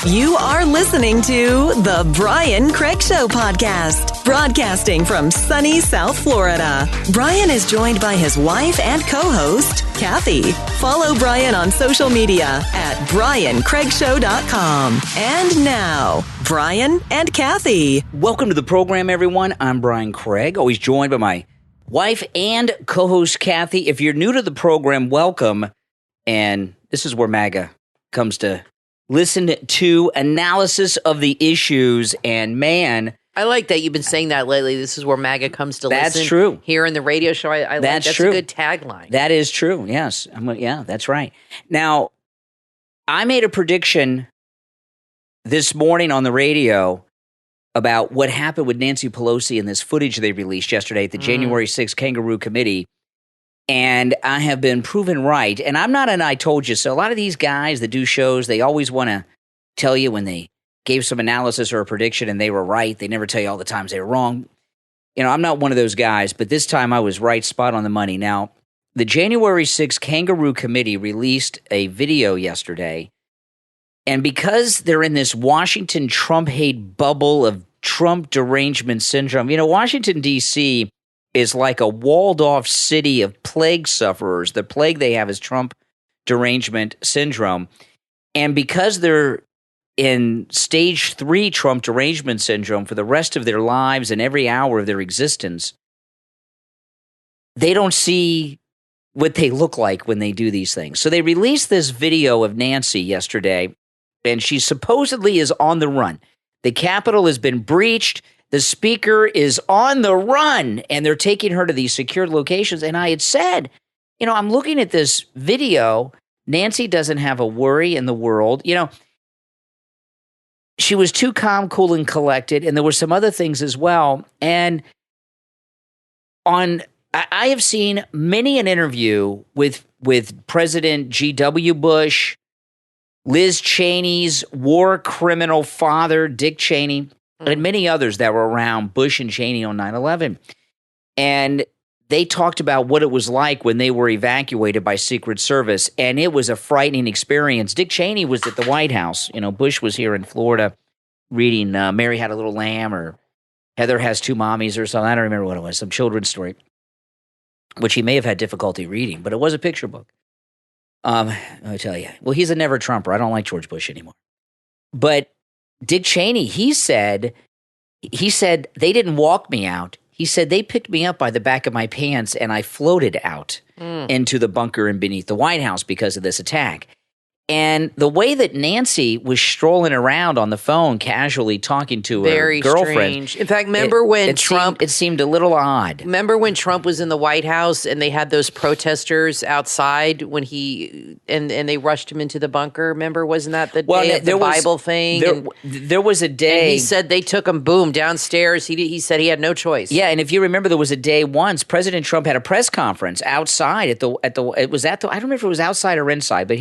You are listening to The Brian Craig Show podcast, broadcasting from sunny South Florida. Brian is joined by his wife and co-host, Kathy. Follow Brian on social media at briancraigshow.com. And now, Brian and Kathy. Welcome to the program, everyone. I'm Brian Craig, always joined by my wife and co-host, Kathy. If you're new to the program, welcome. And this is where MAGA comes to listen to analysis of the issues. And man, I like that you've been saying that lately. This is where MAGA comes to listen. That's true. Here in the radio show, I like that's true. A good tagline. That is true. Yes. Yeah, that's right. Now, I made a prediction this morning on the radio about what happened with Nancy Pelosi and this footage they released yesterday at the January 6th Kangaroo Committee. And I have been proven right. And I'm not an I told you so. A lot of these guys that do shows, they always want to tell you when they gave some analysis or a prediction and they were right. They never tell you all the times they were wrong. You know, I'm not one of those guys, but this time I was right, spot on the money. Now, the January 6th Kangaroo Committee released a video yesterday. And because they're in this Washington Trump hate bubble of Trump derangement syndrome, you know, Washington, D.C. is like a walled-off city of plague sufferers. The plague they have is Trump derangement syndrome. And because they're in stage 3 Trump derangement syndrome for the rest of their lives and every hour of their existence, they don't see what they look like when they do these things. So they released this video of Nancy yesterday, and she supposedly is on the run. The Capitol has been breached. The speaker is on the run, and they're taking her to these secured locations. And I had said, you know, I'm looking at this video. Nancy doesn't have a worry in the world. You know, she was too calm, cool, and collected, and there were some other things as well. And I have seen many an interview with President G.W. Bush, Liz Cheney's war criminal father, Dick Cheney, and many others that were around Bush and Cheney on 9/11. And they talked about what it was like when they were evacuated by Secret Service, and it was a frightening experience. Dick Cheney was at the White House. You know, Bush was here in Florida reading Mary Had a Little Lamb or Heather Has Two Mommies or something. I don't remember what it was, some children's story, which he may have had difficulty reading, but it was a picture book. I tell you. Well, he's a never-Trumper. I don't like George Bush anymore. But Dick Cheney, he said they didn't walk me out. He said they picked me up by the back of my pants and I floated out into the bunker and beneath the White House because of this attack. And the way that Nancy was strolling around on the phone, casually talking to her girlfriend. Strange. In fact, remember when Trump... It seemed a little odd. Remember when Trump was in the White House and they had those protesters outside when he... And they rushed him into the bunker? Remember, wasn't that the day of the Bible thing? There was a day... And he said they took him, boom, downstairs. He said he had no choice. Yeah, and if you remember, there was a day once, President Trump had a press conference outside at the I don't remember if it was outside or inside, but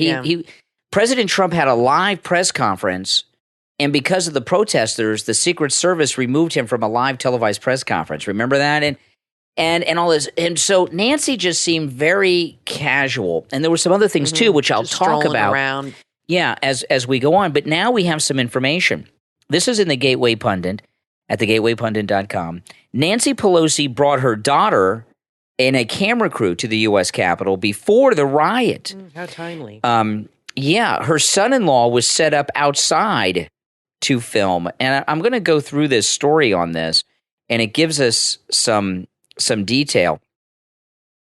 President Trump had a live press conference, and because of the protesters, the Secret Service removed him from a live televised press conference. Remember that? And all this. And so Nancy just seemed very casual. And there were some other things too, which I'll talk about. Around. Yeah, as we go on. But now we have some information. This is in the Gateway Pundit at thegatewaypundit.com. Nancy Pelosi brought her daughter and a camera crew to the U.S. Capitol before the riot. How timely. Yeah, her son-in-law was set up outside to film. And I'm going to go through this story on this, and it gives us some detail.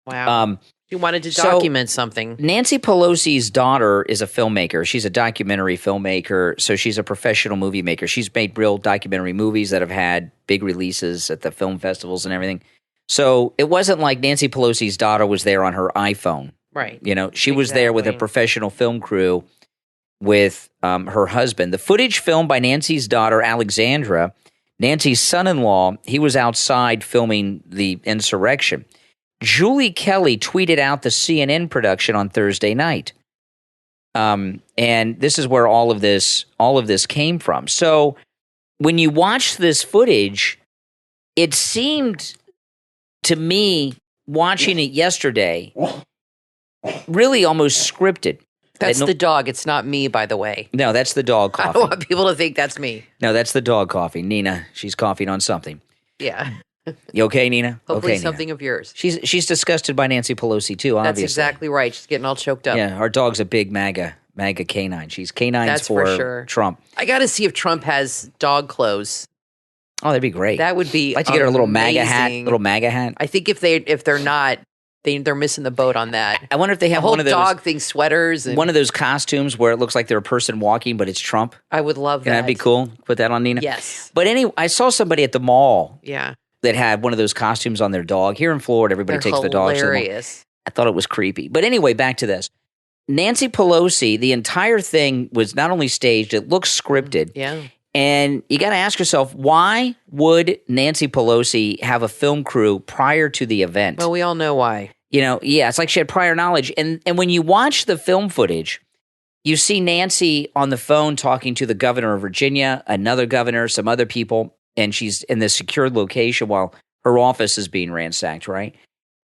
Wow. You wanted to document something. Nancy Pelosi's daughter is a filmmaker. She's a documentary filmmaker, so she's a professional movie maker. She's made real documentary movies that have had big releases at the film festivals and everything. So it wasn't like Nancy Pelosi's daughter was there on her iPhone. Right. You know, she was there with a professional film crew with her husband. The footage filmed by Nancy's daughter, Alexandra, Nancy's son-in-law, he was outside filming the insurrection. Julie Kelly tweeted out the CNN production on Thursday night. And this is where all of this came from. So when you watch this footage, it seemed to me, watching it yesterday, really almost scripted. That's the dog. It's not me, by the way. No, that's the dog I coughing. don't want people to think that's me. No, that's the dog coughing. Nina, she's coughing on something. Yeah. You okay, Nina? Hopefully okay, something Nina. of yours. She's disgusted by Nancy Pelosi too, obviously. That's exactly right. She's getting all choked up. Yeah, our dog's a big MAGA canine. She's canines That's for sure. Trump. I got to see if Trump has dog clothes. Oh, that'd be great. That would be I'd like to get her a little MAGA hat. I think if they're not, they're missing the boat on that. I wonder if they have the whole one of those dog thing, sweaters, and one of those costumes where it looks like they're a person walking, but it's Trump. I would love that. That'd be cool. Put that on Nina. Yes. But anyway, I saw somebody at the mall. Yeah. That had one of those costumes on their dog. Here in Florida, everybody takes the dogs to the mall. Hilarious. I thought it was creepy. But anyway, back to this. Nancy Pelosi, the entire thing was not only staged, it looks scripted. Yeah. And you got to ask yourself, why would Nancy Pelosi have a film crew prior to the event? Well, we all know why. It's like she had prior knowledge. And when you watch the film footage, you see Nancy on the phone talking to the governor of Virginia, another governor, some other people, and she's in this secured location while her office is being ransacked, right?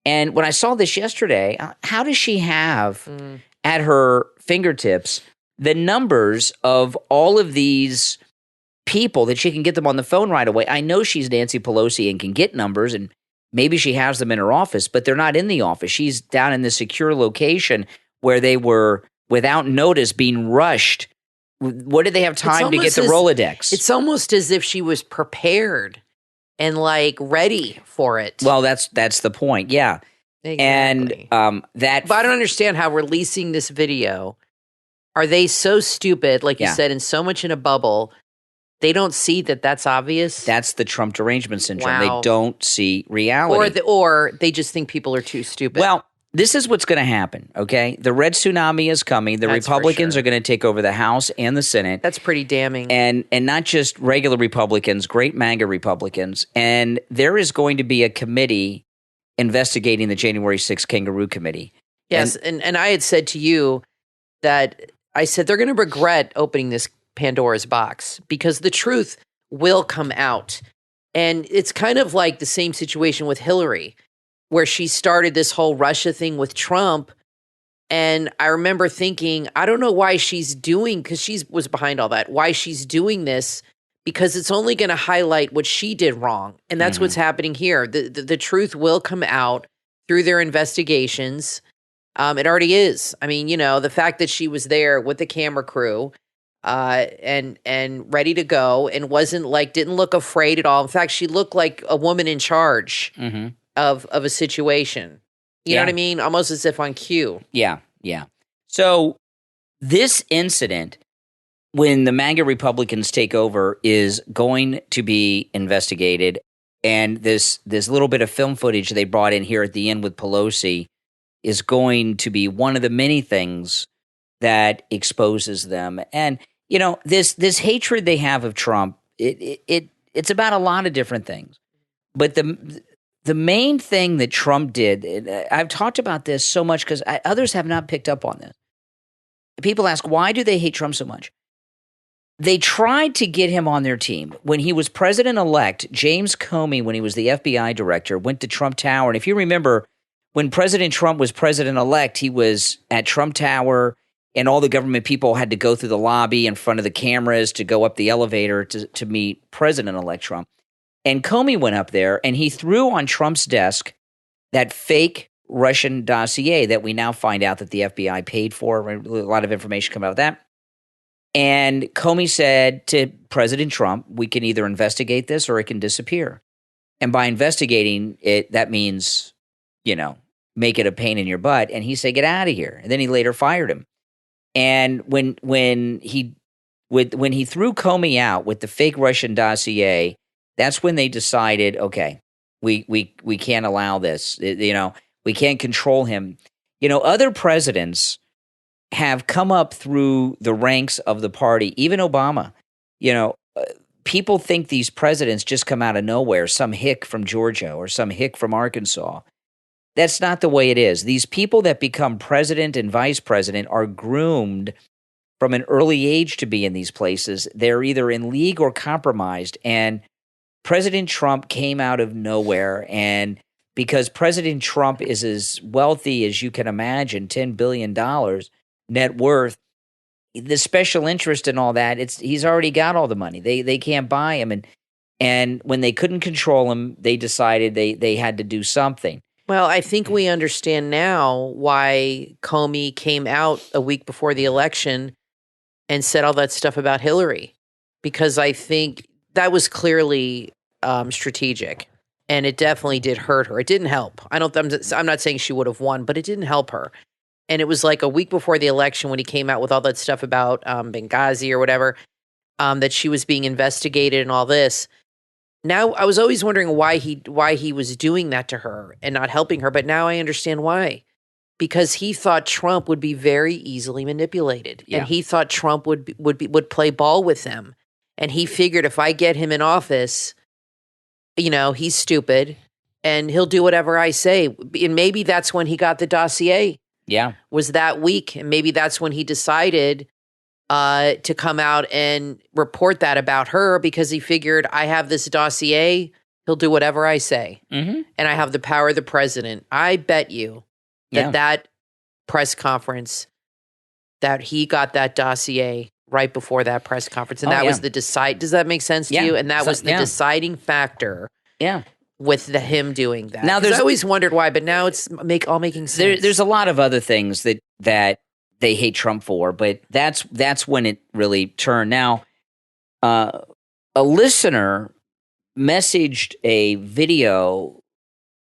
And when I saw this yesterday, how does she have at her fingertips the numbers of all of these people that she can get them on the phone right away? I know she's Nancy Pelosi and can get numbers, and maybe she has them in her office, but they're not in the office. She's down in this secure location where they were, without notice, being rushed. What did they have time to get the Rolodex? It's almost as if she was prepared and ready for it. Well, that's the point. Yeah. Exactly. And but I don't understand how releasing this video, are they so stupid, like you said, and so much in a bubble, they don't see that that's obvious? That's the Trump derangement syndrome. Wow. They don't see reality. Or they just think people are too stupid. Well, this is what's going to happen, okay? The red tsunami is coming. The Republicans are going to take over the House and the Senate. That's pretty damning. And not just regular Republicans, great MAGA Republicans. And there is going to be a committee investigating the January 6th Kangaroo Committee. Yes, and I had said to you that I said they're going to regret opening this Pandora's box because the truth will come out. And it's kind of like the same situation with Hillary, where she started this whole Russia thing with Trump. And I remember thinking, I don't know why she's doing, because she was behind all that, why she's doing this, because it's only going to highlight what she did wrong. And that's what's happening here. The truth will come out through their investigations. It already is. I mean, the fact that she was there with the camera crew and ready to go and didn't look afraid at all. In fact, she looked like a woman in charge. Of a situation. You know what I mean? Almost as if on cue. Yeah. So this incident, when the MAGA Republicans take over, is going to be investigated. And this little bit of film footage they brought in here at the end with Pelosi is going to be one of the many things that exposes them. And, this hatred they have of Trump, it's about a lot of different things. But the main thing that Trump did, I've talked about this so much because others have not picked up on this. People ask, why do they hate Trump so much? They tried to get him on their team. When he was president-elect, James Comey, when he was the FBI director, went to Trump Tower. And if you remember, when President Trump was president-elect, he was at Trump Tower, and all the government people had to go through the lobby in front of the cameras to go up the elevator to meet President-elect Trump. And Comey went up there, and he threw on Trump's desk that fake Russian dossier that we now find out that the FBI paid for. A lot of information come out of that. And Comey said to President Trump, we can either investigate this or it can disappear. And by investigating it, that means, make it a pain in your butt. And he said, get out of here. And then he later fired him. And when he threw Comey out with the fake Russian dossier, that's when they decided, okay, we can't allow this. We can't control him. Other presidents have come up through the ranks of the party, even Obama. People think these presidents just come out of nowhere, some hick from Georgia or some hick from Arkansas. That's not the way it is. These people that become president and vice president are groomed from an early age to be in these places. They're either in league or compromised. And President Trump came out of nowhere, and because President Trump is as wealthy as you can imagine, $10 billion, net worth. The special interest and all that, he's already got all the money. They can't buy him. And when they couldn't control him, they decided they had to do something. Well, I think we understand now why Comey came out a week before the election and said all that stuff about Hillary, because I think that was clearly strategic, and it definitely did hurt her. It didn't help. I'm not saying she would have won, but it didn't help her. And it was like a week before the election when he came out with all that stuff about Benghazi or whatever, that she was being investigated and all this. Now, I was always wondering why he was doing that to her and not helping her, but now I understand why. Because he thought Trump would be very easily manipulated, and he thought Trump would play ball with them, and he figured if I get him in office, he's stupid, and he'll do whatever I say. And maybe that's when he got the dossier. Yeah, was that week, and maybe that's when he decided to come out and report that about her, because he figured I have this dossier, he'll do whatever I say, and I have the power of the president. I bet you that press conference, that he got that dossier right before that press conference, and that was the decide. Does that make sense to you? And that was the deciding factor. Yeah. With him doing that. Now, I always wondered why, but now it's all making sense. There's a lot of other things that they hate Trump for, but that's when it really turned. Now, a listener messaged a video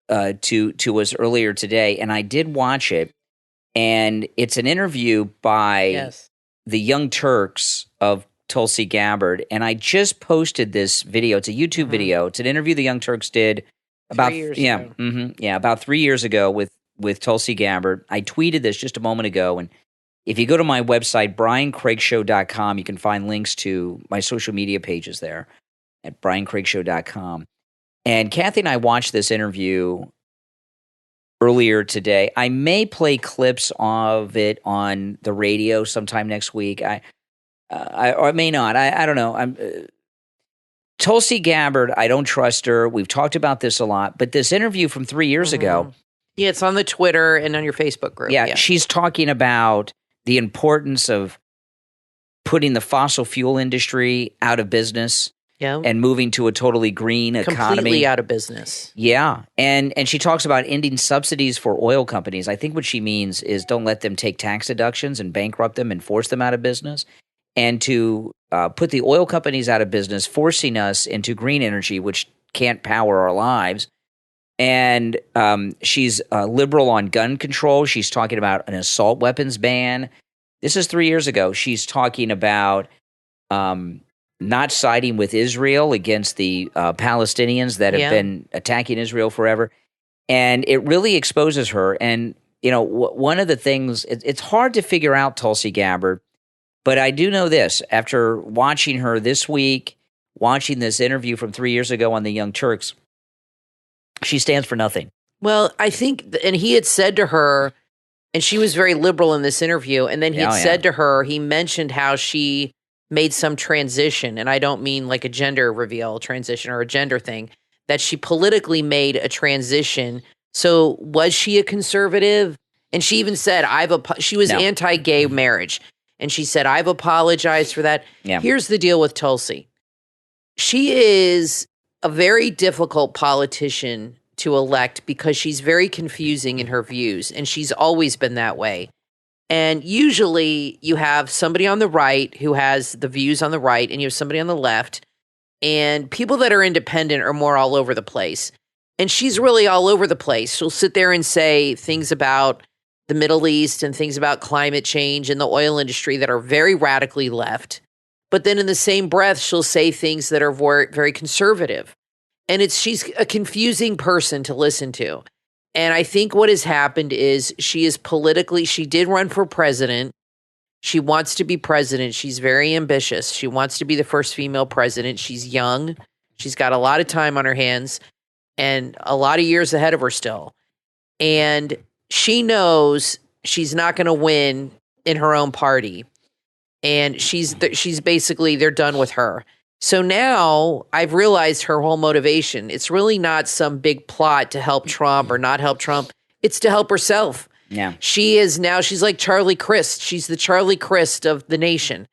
to us earlier today, and I did watch it, and it's an interview by the Young Turks of Tulsi Gabbard, and I just posted this video. It's a YouTube video. It's an interview the Young Turks did about 3 years ago. About 3 years ago with Tulsi Gabbard. I tweeted this just a moment ago, and if you go to my website, briancraigshow.com, you can find links to my social media pages there at briancraigshow.com. And Kathy and I watched this interview earlier today. I may play clips of it on the radio sometime next week. Or I may not. I don't know. Tulsi Gabbard, I don't trust her. We've talked about this a lot. But this interview from 3 years ago. Yeah, it's on the Twitter and on your Facebook group. Yeah, she's talking about the importance of putting the fossil fuel industry out of business and moving to a totally green economy. Completely out of business. Yeah. And she talks about ending subsidies for oil companies. I think what she means is don't let them take tax deductions and bankrupt them and force them out of business. And to put the oil companies out of business, forcing us into green energy, which can't power our lives. And she's liberal on gun control. She's talking about an assault weapons ban. This is 3 years ago. She's talking about not siding with Israel against the Palestinians that have been attacking Israel forever. And it really exposes her. And, one of the things, it's hard to figure out Tulsi Gabbard. But I do know this, after watching her this week, watching this interview from 3 years ago on the Young Turks, she stands for nothing. Well, I think, and he had said to her, and she was very liberal in this interview, and then he had said to her, he mentioned how she made some transition, and I don't mean like a gender reveal transition or a gender thing, that she politically made a transition. So was she a conservative? And she even said, she was anti-gay marriage. And she said, I've apologized for that. Yeah. Here's the deal with Tulsi. She is a very difficult politician to elect because she's very confusing in her views, and she's always been that way. And usually you have somebody on the right who has the views on the right, and you have somebody on the left, and people that are independent are more all over the place. And she's really all over the place. She'll sit there and say things about the Middle East and things about climate change and the oil industry that are very radically left. But then in the same breath, she'll say things that are very, very conservative. And she's a confusing person to listen to. And I think what has happened is she did run for president. She wants to be president. She's very ambitious. She wants to be the first female president. She's young. She's got a lot of time on her hands and a lot of years ahead of her still. And she knows she's not going to win in her own party. And she's basically, they're done with her. So now I've realized her whole motivation. It's really not some big plot to help Trump or not help Trump. It's to help herself. Yeah. She's like Charlie Crist. She's the Charlie Crist of the nation.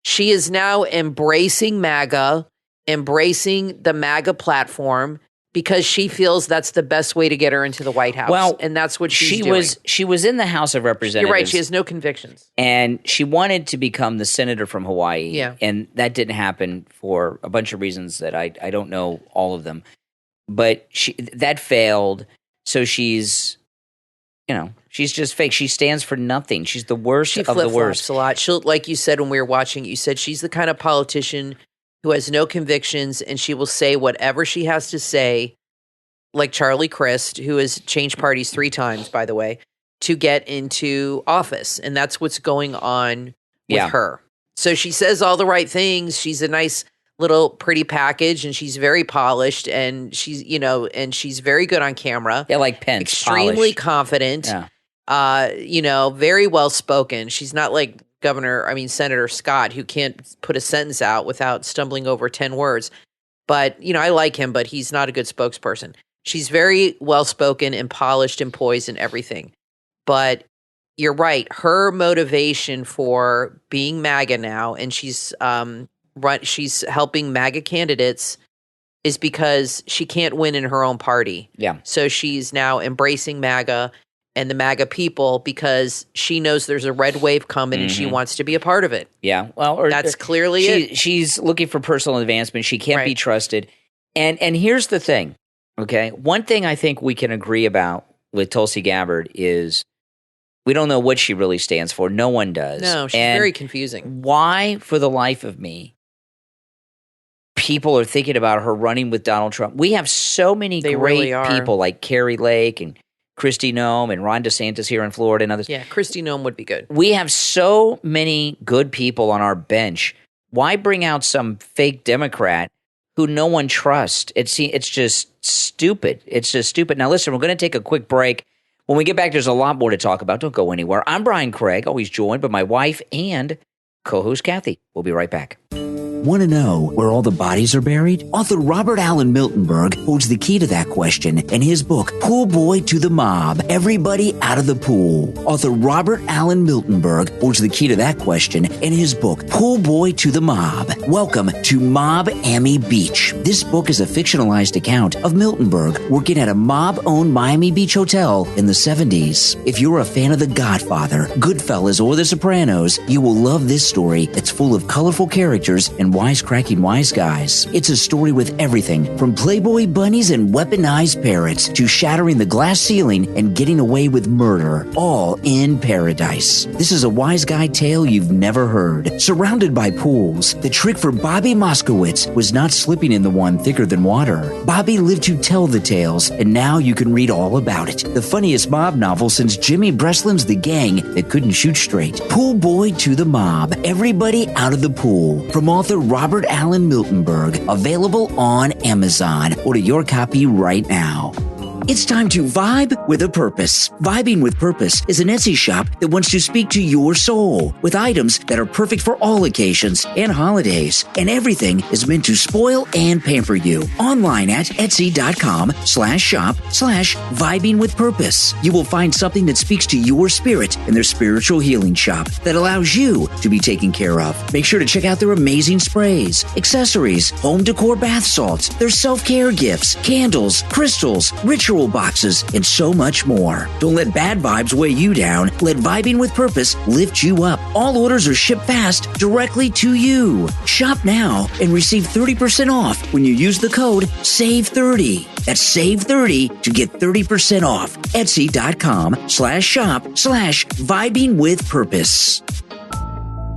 She is now embracing MAGA, embracing the MAGA platform, because she feels that's the best way to get her into the White House. Well, and that's what she's doing. She was in the House of Representatives. You're right. She has no convictions. And she wanted to become the senator from Hawaii. Yeah. And that didn't happen for a bunch of reasons that I don't know all of them. But that failed. So she's just fake. She stands for nothing. She's the worst of the worst. She flip-flops a lot. She'll, like you said when we were watching, you said she's the kind of politician who has no convictions, and she will say whatever she has to say, like Charlie Crist, who has changed parties 3 times, by the way, to get into office. And that's what's going on with her. So she says all the right things. She's a nice little pretty package, and she's very polished, and she's, and she's very good on camera. Yeah, like Pence. Extremely confident. Yeah. Very well spoken. She's not like Senator Scott, who can't put a sentence out without stumbling over 10 words. But, I like him, but he's not a good spokesperson. She's very well spoken and polished and poised and everything. But you're right. Her motivation for being MAGA now, and she's helping MAGA candidates, is because she can't win in her own party. Yeah. So she's now embracing MAGA and the MAGA people because she knows there's a red wave coming and she wants to be a part of it. Yeah. Well, that's clearly it. She's looking for personal advancement. She can't be trusted. And here's the thing, okay? One thing I think we can agree about with Tulsi Gabbard is we don't know what she really stands for. No one does. No, she's very confusing. Why, for the life of me, people are thinking about her running with Donald Trump? We have so many great people like Carrie Lake and Kristi Noem and Ron DeSantis here in Florida and others. Yeah, Kristi Noem would be good. We have so many good people on our bench. Why bring out some fake Democrat who no one trusts? It's just stupid. It's just stupid. Now, listen, we're going to take a quick break. When we get back, there's a lot more to talk about. Don't go anywhere. I'm Brian Craig, always joined by my wife and co-host Kathy. We'll be right back. Want to know where all the bodies are buried? Author Robert Allen Miltenberg holds the key to that question in his book, Pool Boy to the Mob, Everybody Out of the Pool. Author Robert Allen Miltenberg holds the key to that question in his book, Pool Boy to the Mob. Welcome to Mob-Ammy Beach. This book is a fictionalized account of Miltenberg working at a mob-owned Miami Beach hotel in the 70s. If you're a fan of The Godfather, Goodfellas, or The Sopranos, you will love this story that's full of colorful characters and wisecracking wise guys. It's a story with everything from Playboy bunnies and weaponized parrots to shattering the glass ceiling and getting away with murder, all in paradise. This is a wise guy tale you've never heard. Surrounded by pools, the trick for Bobby Moskowitz was not slipping in the one thicker than water. Bobby lived to tell the tales, and now you can read all about it. The funniest mob novel since Jimmy Breslin's The Gang That Couldn't Shoot Straight. Pool Boy to the Mob, Everybody Out of the Pool, from author Robert Allen Miltenberg, available on Amazon. Order your copy right now. It's time to vibe with a purpose. Vibing with Purpose is an Etsy shop that wants to speak to your soul with items that are perfect for all occasions and holidays. And everything is meant to spoil and pamper you. Online at etsy.com/shop/vibing with purpose. You will find something that speaks to your spirit in their spiritual healing shop that allows you to be taken care of. Make sure to check out their amazing sprays, accessories, home decor bath salts, their self-care gifts, candles, crystals, ritual boxes, and so much more. Don't let bad vibes weigh you down. Let Vibing with Purpose lift you up. All orders are shipped fast directly to you. Shop now and receive 30% off when you use the code SAVE30. That's SAVE30 to get 30% off. Etsy.com/shop/vibing with purpose.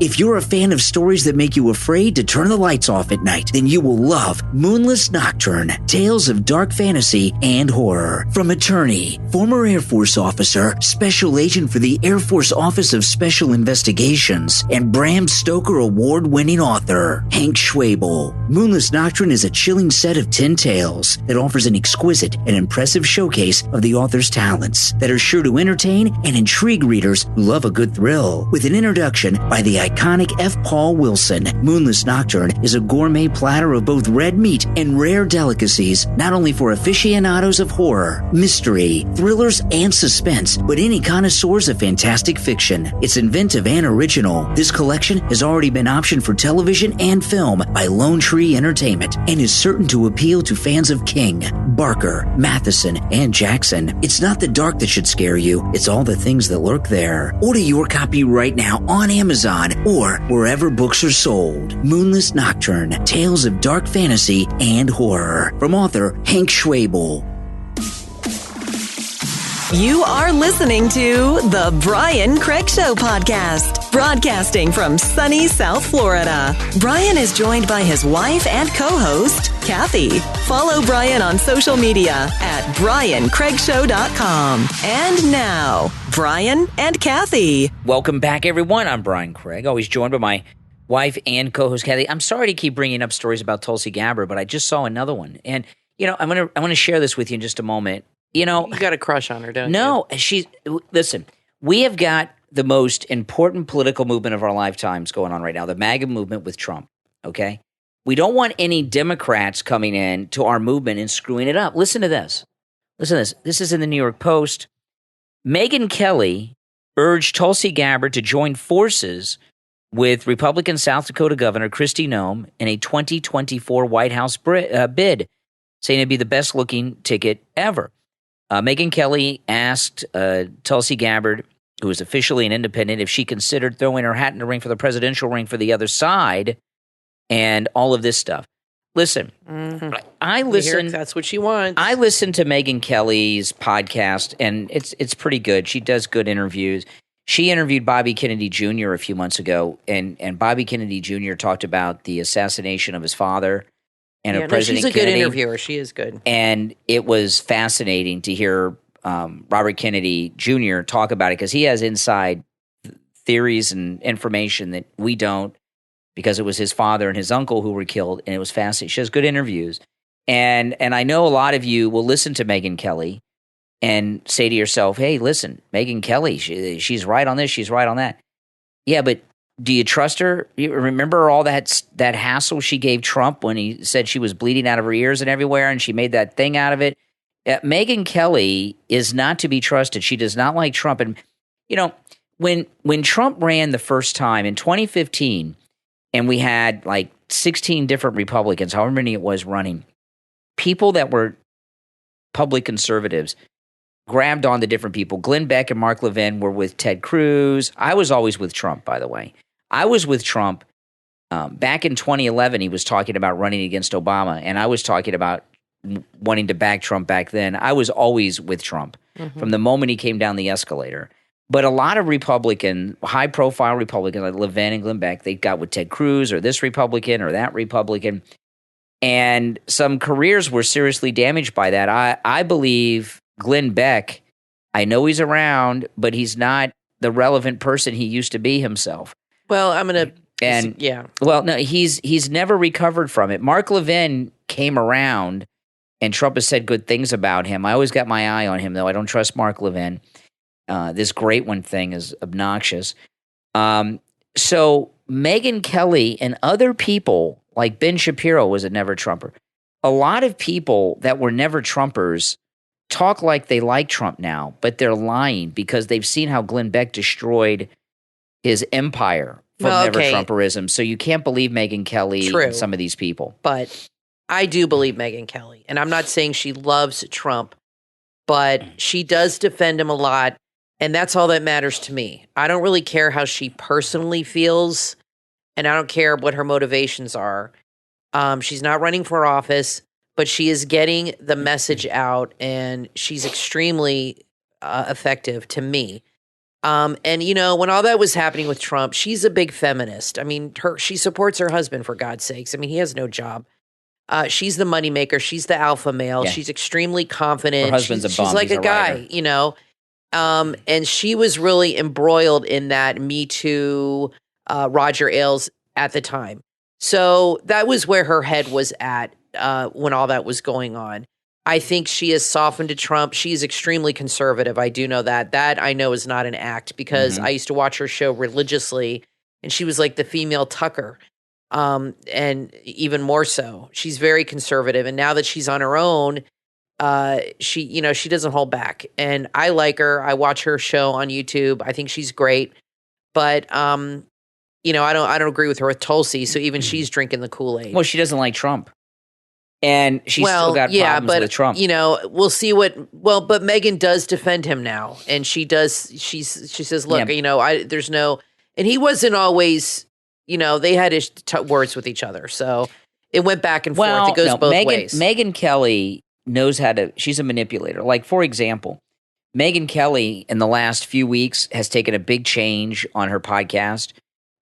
If you're a fan of stories that make you afraid to turn the lights off at night, then you will love Moonless Nocturne, Tales of Dark Fantasy and Horror. From attorney, former Air Force officer, special agent for the Air Force Office of Special Investigations, and Bram Stoker award-winning author, Hank Schwabel. Moonless Nocturne is a chilling set of 10 tales that offers an exquisite and impressive showcase of the author's talents that are sure to entertain and intrigue readers who love a good thrill. With an introduction by the iconic F. Paul Wilson. Moonless Nocturne is a gourmet platter of both red meat and rare delicacies, not only for aficionados of horror, mystery, thrillers, and suspense, but any connoisseurs of fantastic fiction. It's inventive and original. This collection has already been optioned for television and film by Lone Tree Entertainment and is certain to appeal to fans of King, Barker, Matheson, and Jackson. It's not the dark that should scare you, it's all the things that lurk there. Order your copy right now on Amazon or wherever books are sold. Moonless Nocturne, Tales of Dark Fantasy and Horror, from author Hank Schwabel. You are listening to The Brian Craig Show podcast, broadcasting from sunny South Florida. Brian is joined by his wife and co-host, Kathy. Follow Brian on social media at BrianCraigShow.com. And now, Brian and Kathy. Welcome back, everyone. I'm Brian Craig, always joined by my wife and co-host, Kathy. I'm sorry to keep bringing up stories about Tulsi Gabbard, but I just saw another one. And, I'm gonna share this with you in just a moment. You got a crush on her, don't you? No, listen, we have got the most important political movement of our lifetimes going on right now, the MAGA movement with Trump, okay? We don't want any Democrats coming in to our movement and screwing it up. Listen to this. This is in the New York Post. Megyn Kelly urged Tulsi Gabbard to join forces with Republican South Dakota Governor Kristi Noem in a 2024 White House bid, saying it'd be the best-looking ticket ever. Megyn Kelly asked Tulsi Gabbard, who is officially an independent, if she considered throwing her hat in the ring for the presidential ring for the other side and all of this stuff. Listen, I listen. That's what she wants. I listen to Megyn Kelly's podcast, and it's pretty good. She does good interviews. She interviewed Bobby Kennedy Jr. a few months ago, and Bobby Kennedy Jr. talked about the assassination of his father. And President she's a Kennedy. Good interviewer. She is good. And it was fascinating to hear Robert Kennedy Jr. talk about it because he has inside theories and information that we don't, because it was his father and his uncle who were killed, and it was fascinating. She has good interviews. And I know a lot of you will listen to Megyn Kelly and say to yourself, hey, listen, Megyn Kelly, she's right on this, she's right on that. Yeah, but do you trust her? You remember all that hassle she gave Trump when he said she was bleeding out of her ears and everywhere, and she made that thing out of it? Megyn Kelly is not to be trusted. She does not like Trump. And, when Trump ran the first time in 2015, and we had like 16 different Republicans, however many it was running, people that were public conservatives grabbed on to different people. Glenn Beck and Mark Levin were with Ted Cruz. I was always with Trump, by the way. I was with Trump back in 2011. He was talking about running against Obama, and I was talking about wanting to back Trump back then. I was always with Trump from the moment he came down the escalator. But a lot of high-profile Republicans like Levin and Glenn Beck, they got with Ted Cruz or this Republican or that Republican, and some careers were seriously damaged by that. I believe Glenn Beck, I know he's around, but he's not the relevant person he used to be himself. Well, Well, no, he's never recovered from it. Mark Levin came around, and Trump has said good things about him. I always got my eye on him, though. I don't trust Mark Levin. This great one thing is obnoxious. So Megyn Kelly and other people, like Ben Shapiro was a never Trumper. A lot of people that were never Trumpers talk like they like Trump now, but they're lying because they've seen how Glenn Beck destroyed his empire from never-Trumperism. So you can't believe Megyn Kelly and some of these people. But I do believe Megyn Kelly. And I'm not saying she loves Trump, but she does defend him a lot. And that's all that matters to me. I don't really care how she personally feels, and I don't care what her motivations are. She's not running for office, but she is getting the message out, and she's extremely effective to me. And, when all that was happening with Trump, she's a big feminist. I mean, she supports her husband, for God's sakes. I mean, he has no job. She's the moneymaker. She's the alpha male. Yeah. She's extremely confident. Her husband's a bum. She's like He's a guy, and she was really embroiled in that Me Too, Roger Ailes at the time. So that was where her head was at when all that was going on. I think she has softened to Trump. She's extremely conservative. I do know that. That I know is not an act because I used to watch her show religiously, and she was like the female Tucker. And even more so, she's very conservative. And now that she's on her own, she doesn't hold back. And I like her. I watch her show on YouTube. I think she's great. But, I don't agree with her with Tulsi. So even she's drinking the Kool-Aid. Well, she doesn't like Trump. And she's still got problems with Trump. We'll see but Megyn does defend him now. And she says, look, there's no, and he wasn't always, they had words with each other. So it went back and forth. It goes both ways. Megyn Kelly knows she's a manipulator. Like, for example, Megyn Kelly in the last few weeks has taken a big change on her podcast.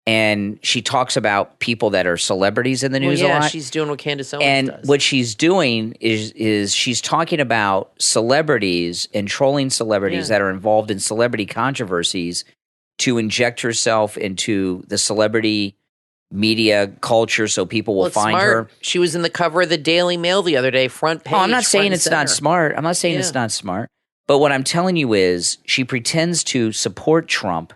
And she talks about people that are celebrities in the news a lot. She's doing what Candace Owens does. And what she's doing is she's talking about celebrities and trolling celebrities that are involved in celebrity controversies to inject herself into the celebrity media culture so people will find her. She was in the cover of the Daily Mail the other day, front page. I'm not saying it's not smart. I'm not saying it's not smart. But what I'm telling you is she pretends to support Trump,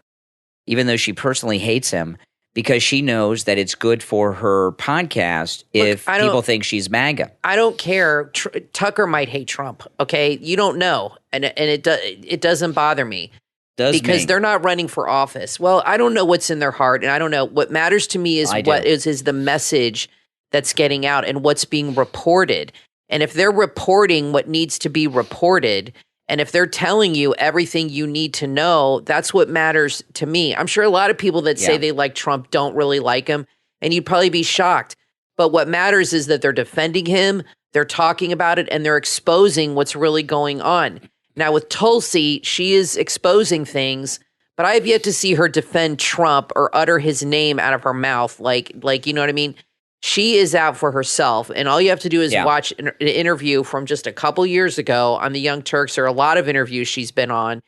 even though she personally hates him, because she knows that it's good for her podcast if people think she's MAGA. I don't care. Tucker might hate Trump, okay? You don't know. And it doesn't bother me. Because they're not running for office. Well, I don't know what's in their heart, and I don't know. What matters to me is is the message that's getting out and what's being reported. And if they're reporting what needs to be reported, and if they're telling you everything you need to know, that's what matters to me. I'm sure a lot of people that say they like Trump don't really like him, and you'd probably be shocked. But what matters is that they're defending him, they're talking about it, and they're exposing what's really going on. Now, with Tulsi, she is exposing things, but I have yet to see her defend Trump or utter his name out of her mouth. Like you know what I mean? She is out for herself, and all you have to do is watch an interview from just a couple years ago on the Young Turks, or a lot of interviews she's been on.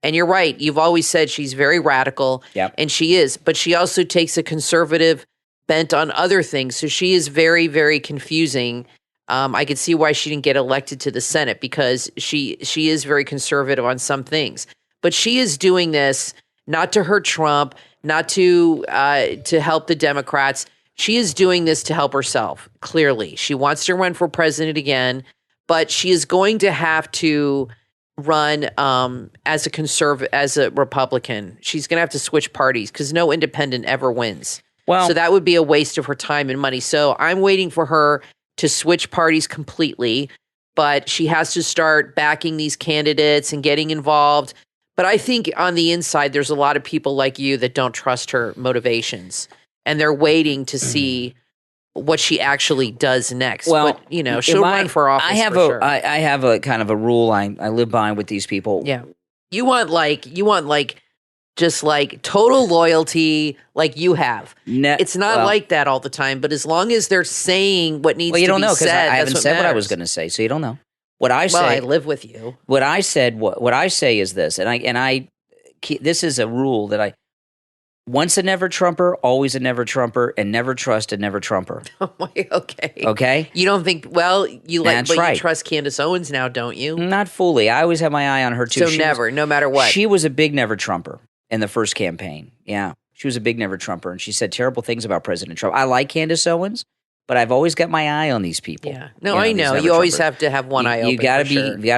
And you're right. You've always said she's very radical, and she is. But she also takes a conservative bent on other things. So she is very, very confusing. I could see why she didn't get elected to the Senate, because she is very conservative on some things. But she is doing this not to hurt Trump, not to help the Democrats. She is doing this to help herself, clearly. She wants to run for president again, but she is going to have to run as a Republican. She's going to have to switch parties because no independent ever wins. So that would be a waste of her time and money. So I'm waiting for her to switch parties completely, but she has to start backing these candidates and getting involved. But I think on the inside, there's a lot of people like you that don't trust her motivations, and they're waiting to see what she actually does next. Well, but, she'll run for office. I have a kind of a rule I live by with these people. Yeah. You want just like total loyalty like you have. It's not like that all the time, but as long as they're saying what needs to be said, you don't know, because I haven't said matters. what I was going to say, so you don't know. What I say, I live with you. What I say is this, this is a rule that once a never Trumper, always a never Trumper, and never trust a never Trumper. Okay. Okay? You don't think, you trust Candace Owens now, don't you? Not fully. I always have my eye on her too. So no matter what. She was a big never Trumper in the first campaign. Yeah. She was a big never Trumper, and she said terrible things about President Trump. I like Candace Owens, but I've always got my eye on these people. Yeah. No, I know. You always have to have one eye open. You got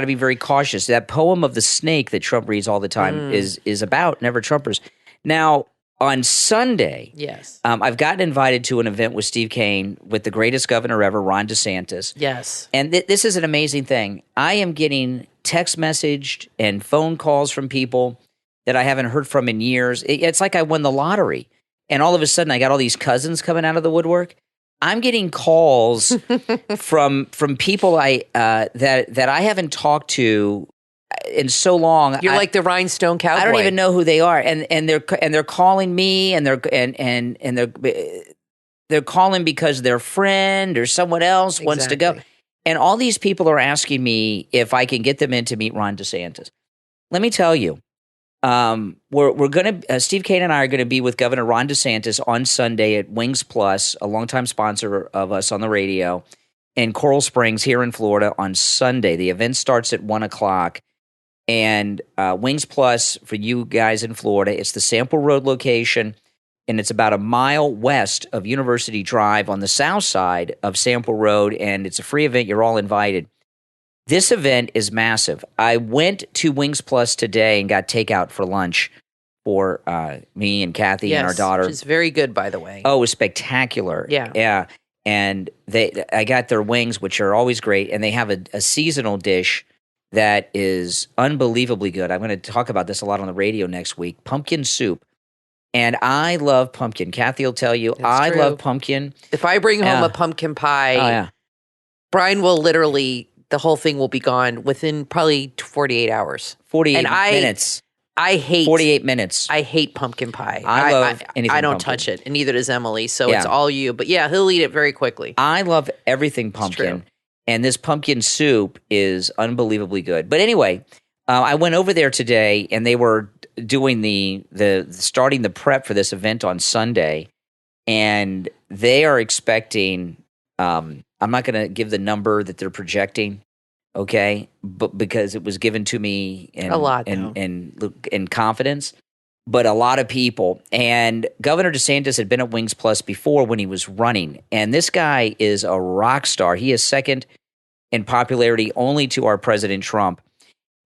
to be very cautious. That poem of the snake that Trump reads all the time is about never Trumpers. Now, on Sunday, yes, I've gotten invited to an event with Steve Kane with the greatest governor ever, Ron DeSantis. Yes. And this is an amazing thing. I am getting text messaged and phone calls from people that I haven't heard from in years. It's like I won the lottery, and all of a sudden I got all these cousins coming out of the woodwork. I'm getting calls from people that I haven't talked to in so long. You're like the rhinestone cowboy. I don't even know who they are, and they're calling me, and they're calling because their friend or someone else wants to go, and all these people are asking me if I can get them in to meet Ron DeSantis. Let me tell you, we're gonna Steve Kane and I are gonna be with Governor Ron DeSantis on Sunday at Wings Plus, a longtime sponsor of us on the radio, in Coral Springs here in Florida on Sunday. The event starts at 1:00. And Wings Plus, for you guys in Florida, it's the Sample Road location. and it's about a mile west of University Drive on the south side of Sample Road, and it's a free event. You're all invited. This event is massive. I went to Wings Plus today and got takeout for lunch for me and Kathy and our daughter. Which is very good, by the way. Oh, it was spectacular. Yeah. And I got their wings, which are always great, and they have a seasonal dish that is unbelievably good. I'm going to talk about this a lot on the radio next week. Pumpkin soup. And I love pumpkin. Kathy will tell you, I love pumpkin. If I bring home a pumpkin pie, Brian will literally, the whole thing will be gone within probably 48 hours. 48 minutes. I hate 48 minutes. I hate pumpkin pie. I love anything I don't pumpkin. touch it, and neither does Emily. So it's all you. But yeah, he'll eat it very quickly. I love everything pumpkin, and this pumpkin soup is unbelievably good. But anyway, I went over there today, and they were doing the starting the prep for this event on Sunday, and they are expecting. I'm not going to give the number that they're projecting. Okay, but because it was given to me in confidence, but a lot of people, and Governor DeSantis had been at Wings Plus before when he was running, and this guy is a rock star. He is second in popularity only to our President Trump.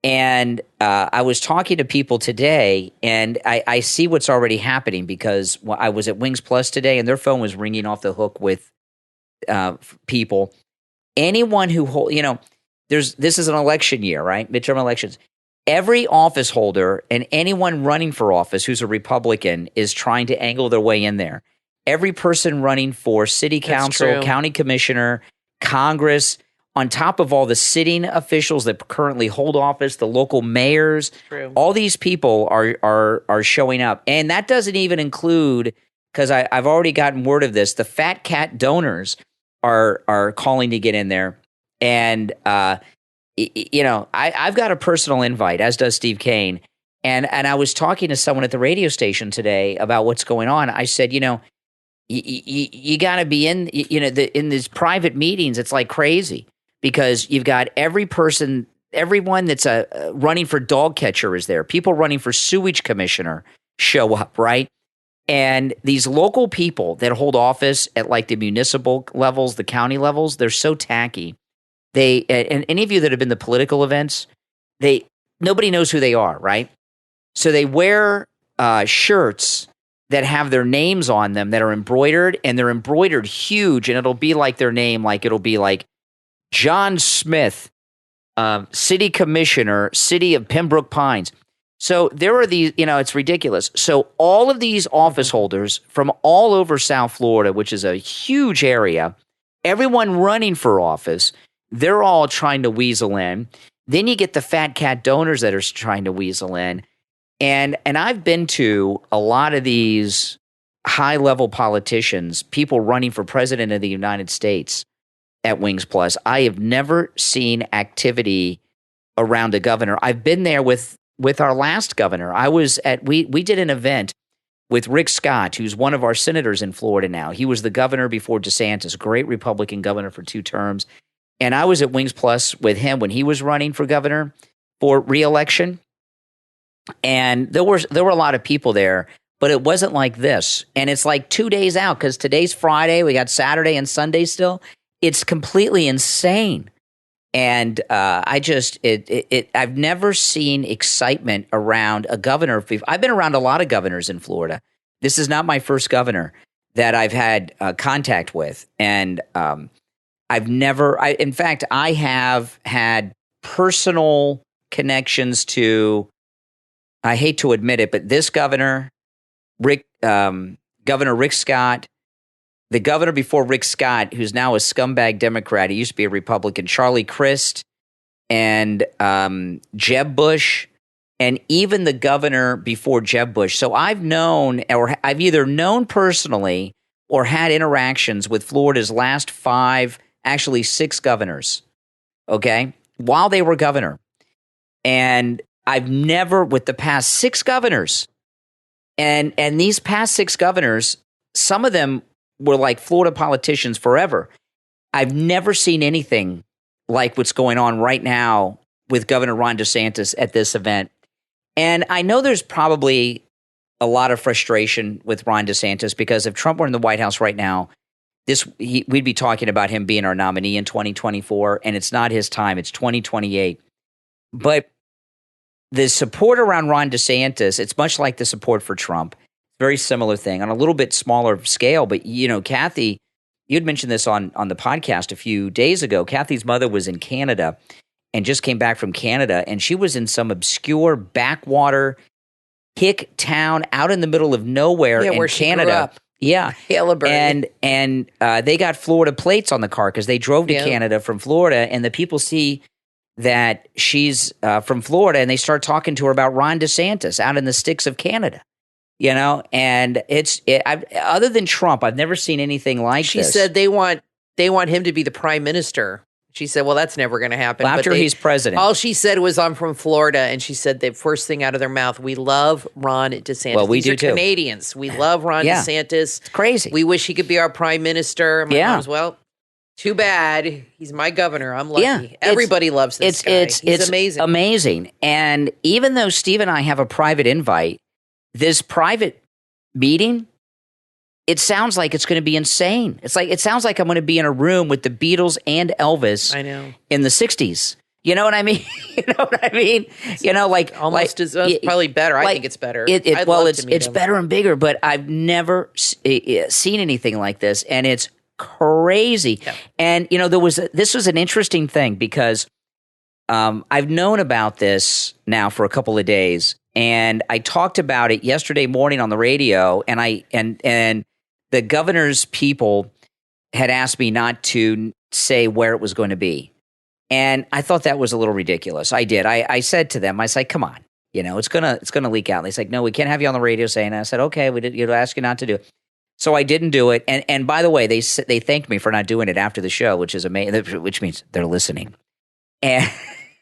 And I was talking to people today, and I see what's already happening because I was at Wings Plus today, and their phone was ringing off the hook with people. Anyone who this is an election year, right? Midterm elections. Every office holder and anyone running for office who's a Republican is trying to angle their way in there. Every person running for city council, county commissioner, Congress, on top of all the sitting officials that currently hold office, the local mayors, all these people are showing up. And that doesn't even include, because I've already gotten word of this, the fat cat donors are calling to get in there. And, I've got a personal invite, as does Steve Kane. And I was talking to someone at the radio station today about what's going on. I said, you got to be in, in these private meetings. It's like crazy because you've got everyone that's running for dog catcher is there. People running for sewage commissioner show up, right? And these local people that hold office at like the municipal levels, the county levels, they're so tacky. And any of you that have been to political events, nobody knows who they are, right? So they wear shirts that have their names on them that are embroidered, and they're embroidered huge, and it'll be like their name, like it'll be like John Smith, City Commissioner, City of Pembroke Pines. So there are these, it's ridiculous. So all of these office holders from all over South Florida, which is a huge area, everyone running for office, they're all trying to weasel in. Then you get the fat cat donors that are trying to weasel in. And I've been to a lot of these high-level politicians, people running for president of the United States at Wings Plus. I have never seen activity around a governor. I've been there with our last governor. I was we did an event with Rick Scott, who's one of our senators in Florida now. He was the governor before DeSantis, great Republican governor for 2 terms. And I was at Wings Plus with him when he was running for governor for re-election. And there were a lot of people there, but it wasn't like this. And it's like 2 days out because today's Friday. We got Saturday and Sunday still. It's completely insane. And I've never seen excitement around a governor. I've been around a lot of governors in Florida. This is not my first governor that I've had contact with. And in fact, I have had personal connections to, I hate to admit it, but this governor, Governor Rick Scott, the governor before Rick Scott, who's now a scumbag Democrat, he used to be a Republican, Charlie Crist, and Jeb Bush, and even the governor before Jeb Bush. So I've either known personally or had interactions with Florida's last 6 governors, okay, while they were governor. And I've never, with the past 6 governors, and these past 6 governors, some of them were like Florida politicians forever. I've never seen anything like what's going on right now with Governor Ron DeSantis at this event. And I know there's probably a lot of frustration with Ron DeSantis because if Trump were in the White House right now, we'd be talking about him being our nominee in 2024, and it's not his time. It's 2028. But the support around Ron DeSantis, it's much like the support for Trump. Very similar thing on a little bit smaller scale. But, Kathy, you'd mentioned this on the podcast a few days ago. Kathy's mother was in Canada and just came back from Canada, and she was in some obscure backwater hick town out in the middle of nowhere in where Canada. She grew up. Yeah. Haileybury. And they got Florida plates on the car because they drove to Canada from Florida, and the people see that she's from Florida, and they start talking to her about Ron DeSantis out in the sticks of Canada. And other than Trump, I've never seen anything like this. She said they want him to be the prime minister. She said, well, that's never going to happen. Well, after he's president. All she said was, I'm from Florida. And she said the first thing out of their mouth, we love Ron DeSantis. Well, we These do are too. Canadians. We love Ron DeSantis. It's crazy. We wish he could be our prime minister. My mom's, well, too bad. He's my governor. I'm lucky. Yeah, Everybody loves this guy. He's amazing. Amazing. And even though Steve and I have a private invite, this private meeting, it sounds like it's going to be insane. It sounds like I'm going to be in a room with the Beatles and Elvis. I know. In the 60s. You know what I mean? Almost as probably better. I think it's better. It's better and bigger, but I've never seen anything like this, and it's crazy. Yeah. And this was an interesting thing because I've known about this now for a couple of days, and I talked about it yesterday morning on the radio, and the governor's people had asked me not to say where it was going to be. And I thought that was a little ridiculous. I did. I said to them, I said, come on, it's gonna leak out. And they said, no, we can't have you on the radio saying that. I said, okay, we'd ask you not to do it. So I didn't do it. And by the way, they thanked me for not doing it after the show, which is amazing, which means they're listening. And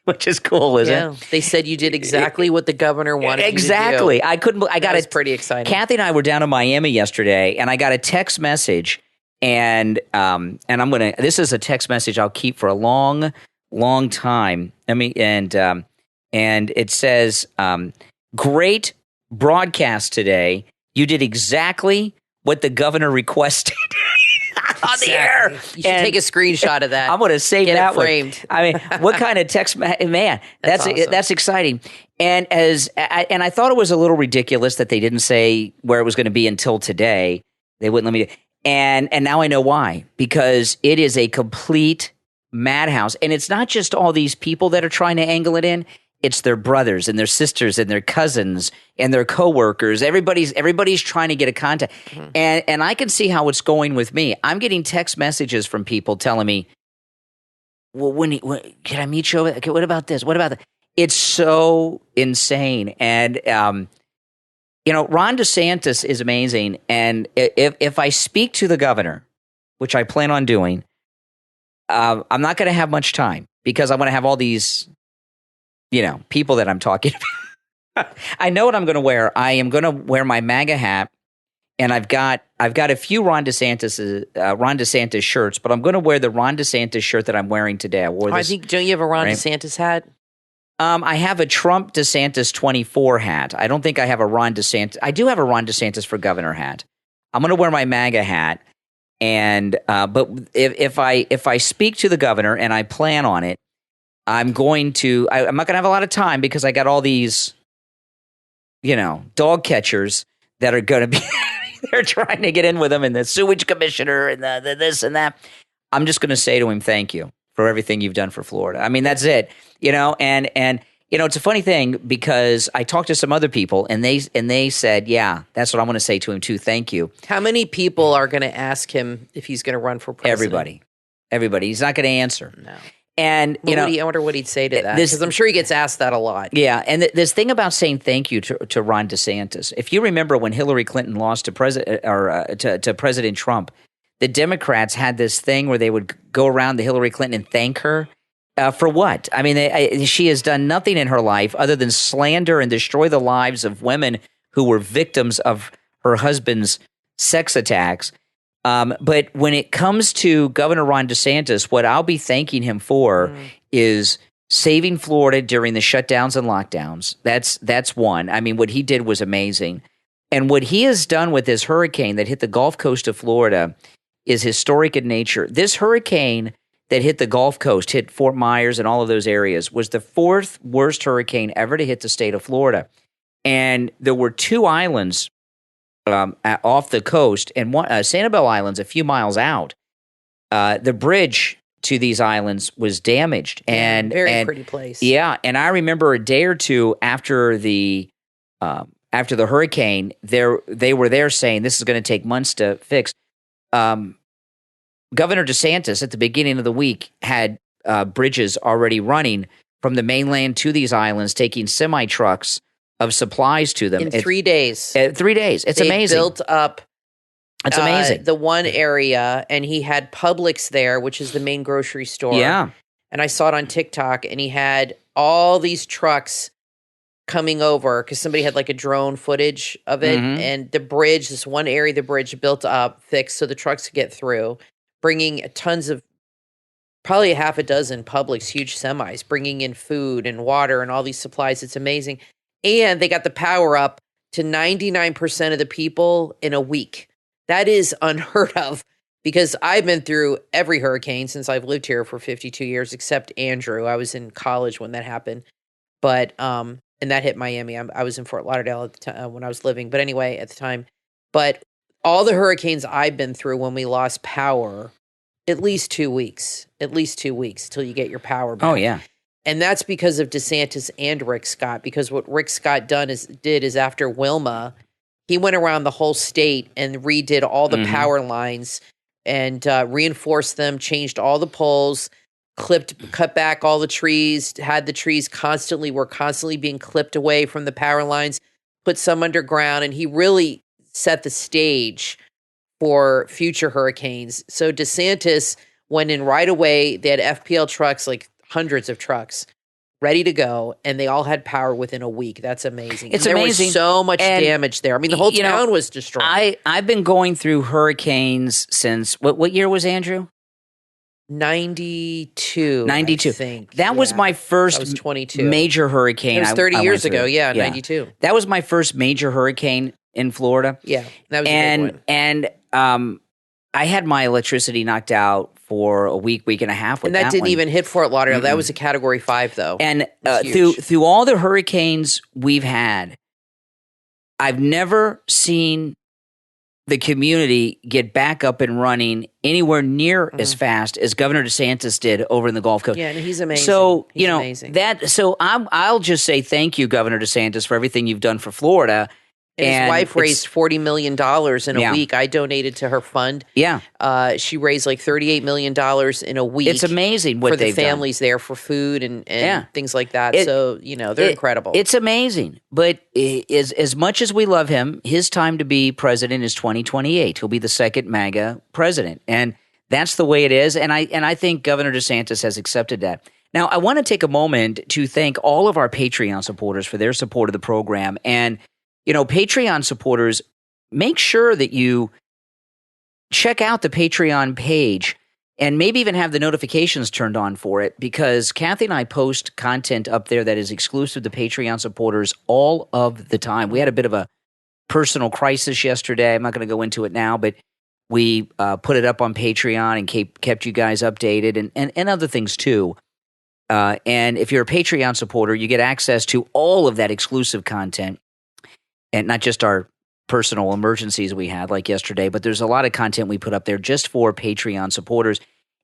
which is cool, isn't it? They said you did exactly what the governor wanted exactly. you to do. That was pretty exciting. Kathy and I were down in Miami yesterday, and I got a text message, and this is a text message I'll keep for a long, long time. And it says, great broadcast today. You did exactly what the governor requested. On the air. You should take a screenshot of that. I'm going to save that framed. One. I mean, what kind of text? Man, that's awesome. That's exciting. And I thought it was a little ridiculous that they didn't say where it was going to be until today. They wouldn't let me do. And now I know why, because it is a complete madhouse, and it's not just all these people that are trying to angle it in. It's their brothers and their sisters and their cousins and their coworkers. Everybody's trying to get a contact. Mm-hmm. And I can see how it's going with me. I'm getting text messages from people telling me, well, when can I meet you? Okay, what about this? What about that? It's so insane. And, Ron DeSantis is amazing. And if I speak to the governor, which I plan on doing, I'm not going to have much time because I'm going to have all these people that I'm talking about. I know what I'm going to wear. I am going to wear my MAGA hat, and I've got a few Ron DeSantis shirts, but I'm going to wear the Ron DeSantis shirt that I'm wearing today. I wore this. Don't you have a Ron DeSantis hat? I have a Trump DeSantis 24 hat. I don't think I have a Ron DeSantis. I do have a Ron DeSantis for governor hat. I'm going to wear my MAGA hat, and but if I speak to the governor and I plan on it, I'm not going to have a lot of time because I got all these, dog catchers that are going to be, they're trying to get in with him, and the sewage commissioner and the this and that. I'm just going to say to him, thank you for everything you've done for Florida. I mean, that's it, and it's a funny thing because I talked to some other people and they said, yeah, that's what I'm going to say to him too. Thank you. How many people are going to ask him if he's going to run for president? Everybody. He's not going to answer. No. And I wonder what he'd say to that, because I'm sure he gets asked that a lot. Yeah, and this thing about saying thank you to Ron DeSantis. If you remember when Hillary Clinton lost to President Trump, the Democrats had this thing where they would go around to Hillary Clinton and thank her for what? I mean, she has done nothing in her life other than slander and destroy the lives of women who were victims of her husband's sex attacks. But when it comes to Governor Ron DeSantis, what I'll be thanking him for is saving Florida during the shutdowns and lockdowns. That's one. I mean, what he did was amazing. And what he has done with this hurricane that hit the Gulf Coast of Florida is historic in nature. This hurricane that hit the Gulf Coast, hit Fort Myers and all of those areas, was the fourth worst hurricane ever to hit the state of Florida. And there were two islands off the coast, and one, Sanibel Island's a few miles out. The bridge to these islands was damaged. And very pretty place. Yeah, and I remember a day or two after the hurricane, they were there saying this is going to take months to fix. Governor DeSantis at the beginning of the week had bridges already running from the mainland to these islands, taking semi-trucks of supplies to them. In 3 days. 3 days. It's amazing. Built up It's amazing. the one area, and he had Publix there, which is the main grocery store. Yeah. And I saw it on TikTok, and he had all these trucks coming over because somebody had like a drone footage of it, and the bridge, this one area of the bridge built up, fixed so the trucks could get through, bringing tons of, probably half a dozen Publix, huge semis, bringing in food and water and all these supplies. It's amazing. And they got the power up to 99% of the people in a week. That is unheard of because I've been through every hurricane since I've lived here for 52 years, except Andrew. I was in college when that happened. But, and that hit Miami. I was in Fort Lauderdale at the time when I was living. But anyway, at the time. But all the hurricanes I've been through when we lost power, at least 2 weeks till you get your power back. Oh, yeah. And that's because of DeSantis and Rick Scott, because what Rick Scott did is after Wilma, he went around the whole state and redid all the power lines and reinforced them, changed all the poles, cut back all the trees, had the trees were constantly being clipped away from the power lines, put some underground, and he really set the stage for future hurricanes. So DeSantis went in right away. They had FPL trucks, like hundreds of trucks, ready to go, and they all had power within a week. That's amazing. It's there amazing. was so much damage there. I mean, the whole town was destroyed. I've been going through hurricanes since, what year was Andrew? 92. 92. I think. That was my first I was 22. major hurricane. It was 30 I years went ago. through. Yeah, 92. That was my first major hurricane in Florida. Yeah, that was a big one. And I had my electricity knocked out for a week and a half. And that didn't even hit Fort Lauderdale. That was a Category 5, though. And through all the hurricanes we've had, I've never seen the community get back up and running anywhere near as fast as Governor DeSantis did over in the Gulf Coast. Yeah, and he's amazing. So, he's amazing. I'll just say thank you, Governor DeSantis, for everything you've done for Florida. And his wife raised $40 million in a week. I donated to her fund. Yeah. She raised like $38 million in a week. It's amazing what they've done. For the families there for food and things like that. They're incredible. It's amazing. But as much as we love him, his time to be president is 2028. He'll be the second MAGA president. And that's the way it is. And I think Governor DeSantis has accepted that. Now, I want to take a moment to thank all of our Patreon supporters for their support of the program. And Patreon supporters, make sure that you check out the Patreon page and maybe even have the notifications turned on for it, because Kathy and I post content up there that is exclusive to Patreon supporters all of the time. We had a bit of a personal crisis yesterday. I'm not going to go into it now, but we put it up on Patreon and kept you guys updated and other things too. And if you're a Patreon supporter, you get access to all of that exclusive content. And not just our personal emergencies we had like yesterday, but there's a lot of content we put up there just for Patreon supporters.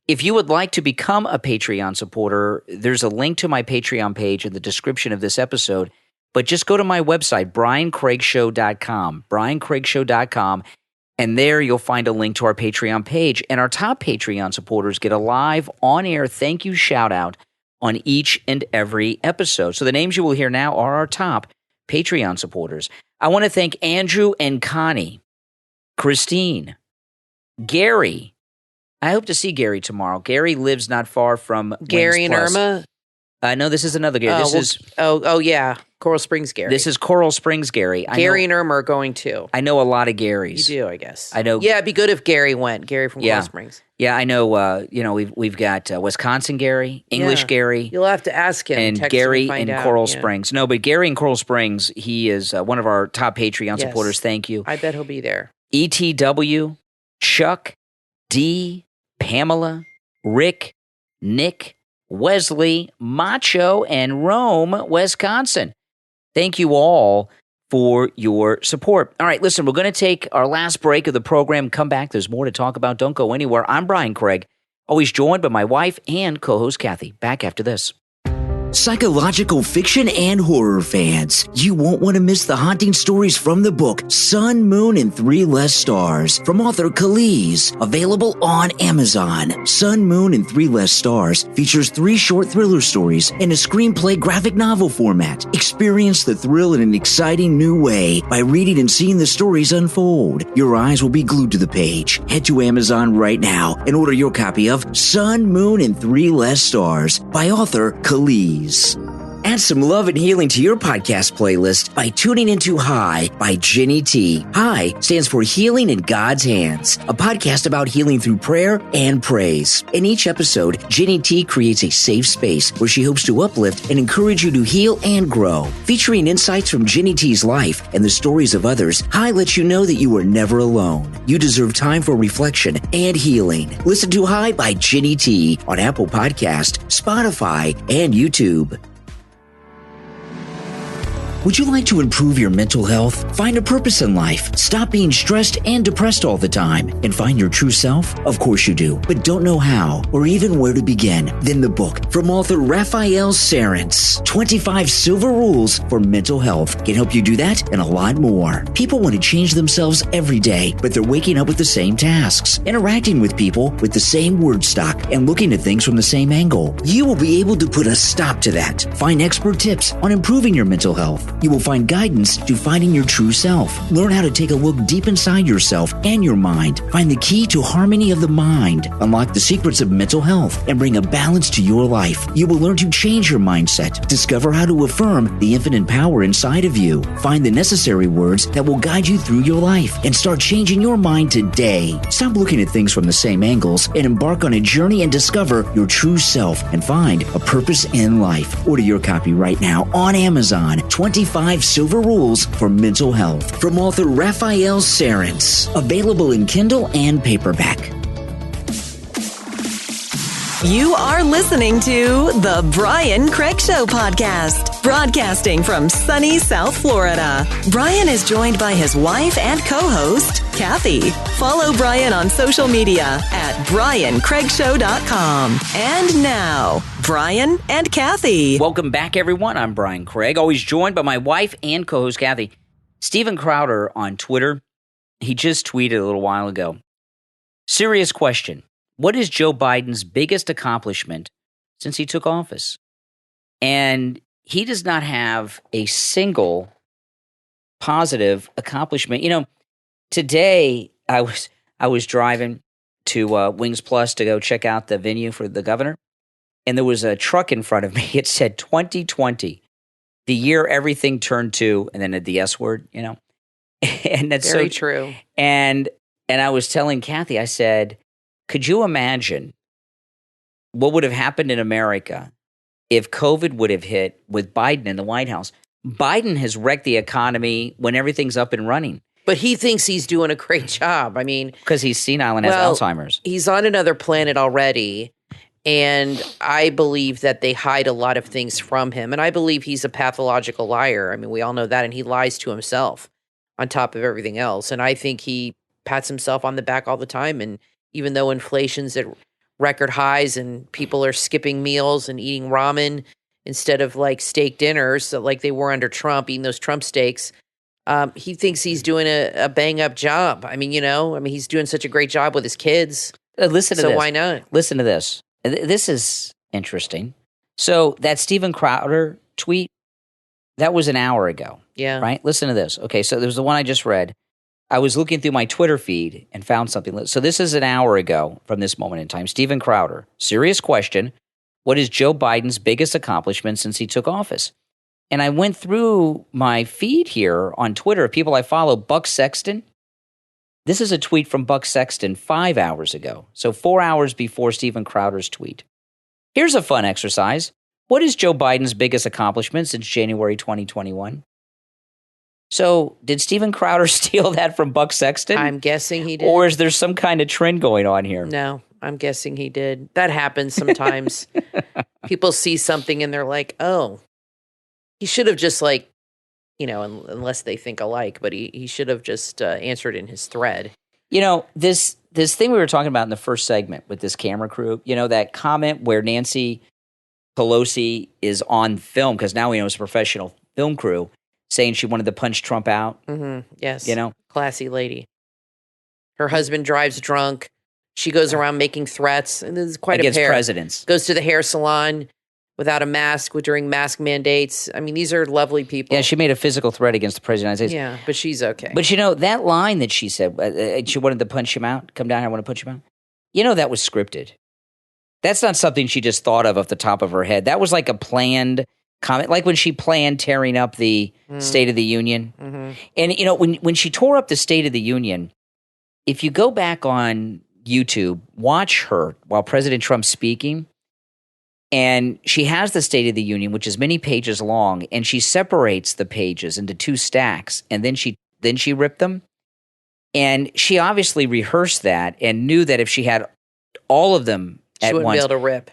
If you would like to become a Patreon supporter, there's a link to my Patreon page in the description of this episode. But just go to my website, briancraigshow.com, briancraigshow.com, and there you'll find a link to our Patreon page. And our top Patreon supporters get a live on-air thank you shout-out on each and every episode. So the names you will hear now are our top Patreon supporters. I want to thank Andrew and Connie, Christine, Gary. I hope to see Gary tomorrow. Gary lives not far from Gary Wings and Plus. Irma. No, this is another Gary. Yeah, Coral Springs Gary. This is Coral Springs Gary. Gary and Irma are going too. I know a lot of Garys. You do, I guess. I know. Yeah, it'd be good if Gary went. Gary from Coral Springs. Yeah, I know. We've got Wisconsin Gary, English Gary. You'll have to ask him. And text Gary him and in find Coral out. Springs. No, but Gary in Coral Springs, he is one of our top Patreon supporters. Thank you. I bet he'll be there. ETW, Chuck, D, Pamela, Rick, Nick, Wesley, Macho, and Rome, Wisconsin. Thank you all for your support. All right, listen, we're going to take our last break of the program. Come back. There's more to talk about. Don't go anywhere. I'm Brian Craig, always joined by my wife and co-host Kathy. Back after this. Psychological fiction and horror fans, you won't want to miss the haunting stories from the book Sun, Moon, and Three Less Stars from author Khalees, available on Amazon. Sun, Moon, and Three Less Stars features 3 short thriller stories in a screenplay graphic novel format. Experience the thrill in an exciting new way by reading and seeing the stories unfold. Your eyes will be glued to the page. Head to Amazon right now and order your copy of Sun, Moon, and Three Less Stars by author Khalees. Add some love and healing to your podcast playlist by tuning into High by Jenny T. High stands for Healing in God's Hands, a podcast about healing through prayer and praise. In each episode, Jenny T creates a safe space where she hopes to uplift and encourage you to heal and grow. Featuring insights from Jenny T's life and the stories of others, High lets you know that you are never alone. You deserve time for reflection and healing. Listen to High by Jenny T on Apple Podcast, Spotify, and YouTube. Would you like to improve your mental health? Find a purpose in life? Stop being stressed and depressed all the time and find your true self? Of course you do, but don't know how or even where to begin. Then the book from author Raphael Sarence, 25 Silver Rules for Mental Health, can help you do that and a lot more. People want to change themselves every day, but they're waking up with the same tasks, interacting with people with the same word stock, and looking at things from the same angle. You will be able to put a stop to that. Find expert tips on improving your mental health. You will find guidance to finding your true self. Learn how to take a look deep inside yourself and your mind. Find the key to harmony of the mind. Unlock the secrets of mental health and bring a balance to your life. You will learn to change your mindset. Discover how to affirm the infinite power inside of you. Find the necessary words that will guide you through your life and start changing your mind today. Stop looking at things from the same angles and embark on a journey and discover your true self and find a purpose in life. Order your copy right now on Amazon. 25 Silver Rules for Mental Health from author Raphael Sarence. Available in Kindle and paperback. You are listening to The Brian Craig Show podcast, broadcasting from sunny South Florida. Brian is joined by his wife and co-host, Kathy. Follow Brian on social media at briancraigshow.com. And now, Brian and Kathy. Welcome back, everyone. I'm Brian Craig, always joined by my wife and co-host, Kathy. Stephen Crowder on Twitter, he just tweeted a little while ago. Serious question. What is Joe Biden's biggest accomplishment since he took office? And he does not have a single positive accomplishment. You know, today I was driving to Wings Plus to go check out the venue for the governor, and there was a truck in front of me. It said 2020, the year everything turned to, and then the S word, you know. And that's very true. And I was telling Kathy, I said, could you imagine what would have happened in America if COVID would have hit with Biden in the White House? Biden has wrecked the economy when everything's up and running. But he thinks he's doing a great job. I mean, because he's senile and has Alzheimer's. He's on another planet already. And I believe that they hide a lot of things from him. And I believe he's a pathological liar. I mean, we all know that. And he lies to himself on top of everything else. And I think he pats himself on the back all the time. And even though inflation's at record highs and people are skipping meals and eating ramen instead of like steak dinners, like they were under Trump, eating those Trump steaks, he thinks he's doing a bang up job. I mean, he's doing such a great job with his kids. Listen to this. So why not? Listen to this. This is interesting. So that Stephen Crowder tweet, that was an hour ago. Yeah. Right? Listen to this. Okay, so there was the one I just read. I was looking through my Twitter feed and found something. So this is an hour ago from this moment in time. Stephen Crowder, serious question. what is Joe Biden's biggest accomplishment since he took office? And I went through my feed here on Twitter, people I follow, Buck Sexton. This is a tweet from Buck Sexton 5 hours ago, so 4 hours before Steven Crowder's tweet. Here's a fun exercise. What is Joe Biden's biggest accomplishment since January 2021? So did Steven Crowder steal that from Buck Sexton? I'm guessing he did. Or is there some kind of trend going on here? No, I'm guessing he did. That happens sometimes. People see something and they're like, oh, he should have just like, you know, unless they think alike, but he should have just answered in his thread. You know, this thing we were talking about in the first segment with this camera crew, you know, that comment where Nancy Pelosi is on film, because now we know it's a professional film crew, saying she wanted to punch Trump out. Mm-hmm. Yes. You know? Classy lady. Her husband drives drunk. She goes around making threats. And there's quite against a pair. Presidents. Goes to the hair salon without a mask during mask mandates. I mean, these are lovely people. Yeah, she made a physical threat against the President of the United States. Yeah, but she's okay. But you know, that line that she said, she wanted to punch him out, come down here, I want to punch him out. You know, that was scripted. That's not something she just thought of off the top of her head. That was like a planned comment, like when she planned tearing up the State of the Union. Mm-hmm. And, you know, when she tore up the State of the Union, if you go back on YouTube, watch her while President Trump's speaking, and she has the State of the Union, which is many pages long, and she separates the pages into two stacks, and then she ripped them. And she obviously rehearsed that and knew that if she had all of them at once, she wouldn't be able to rip.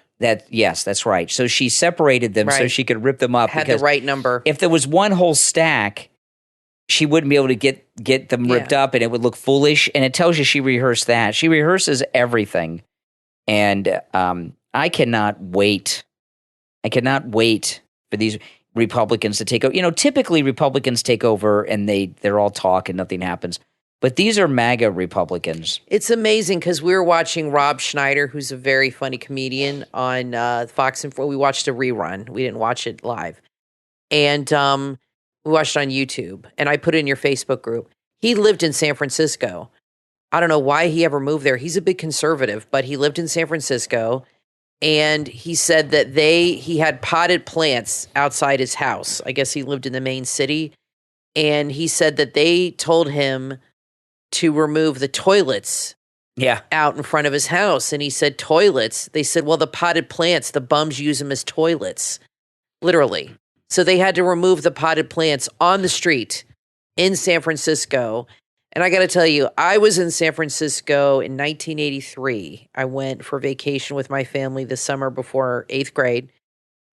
Yes, that's right. So she separated them so she could rip them up. Had the right number. If there was one whole stack, she wouldn't be able to get them ripped up, and it would look foolish. And it tells you she rehearsed that. She rehearses everything. And I cannot wait. I cannot wait for these Republicans to take over. You know, typically Republicans take over and they're all talk and nothing happens. But these are MAGA Republicans. It's amazing because we were watching Rob Schneider, who's a very funny comedian, on Fox and 4. We watched a rerun. We didn't watch it live. And we watched it on YouTube. And I put it in your Facebook group. He lived in San Francisco. I don't know why he ever moved there. He's a big conservative, but he lived in San Francisco. And he said that he had potted plants outside his house. I guess he lived in the main city. And he said that they told him to remove the toilets out in front of his house. And he said, toilets? They said, well, the potted plants, the bums use them as toilets, literally. So they had to remove the potted plants on the street in San Francisco. And I got to tell you, I was in San Francisco in 1983. I went for vacation with my family the summer before 8th grade.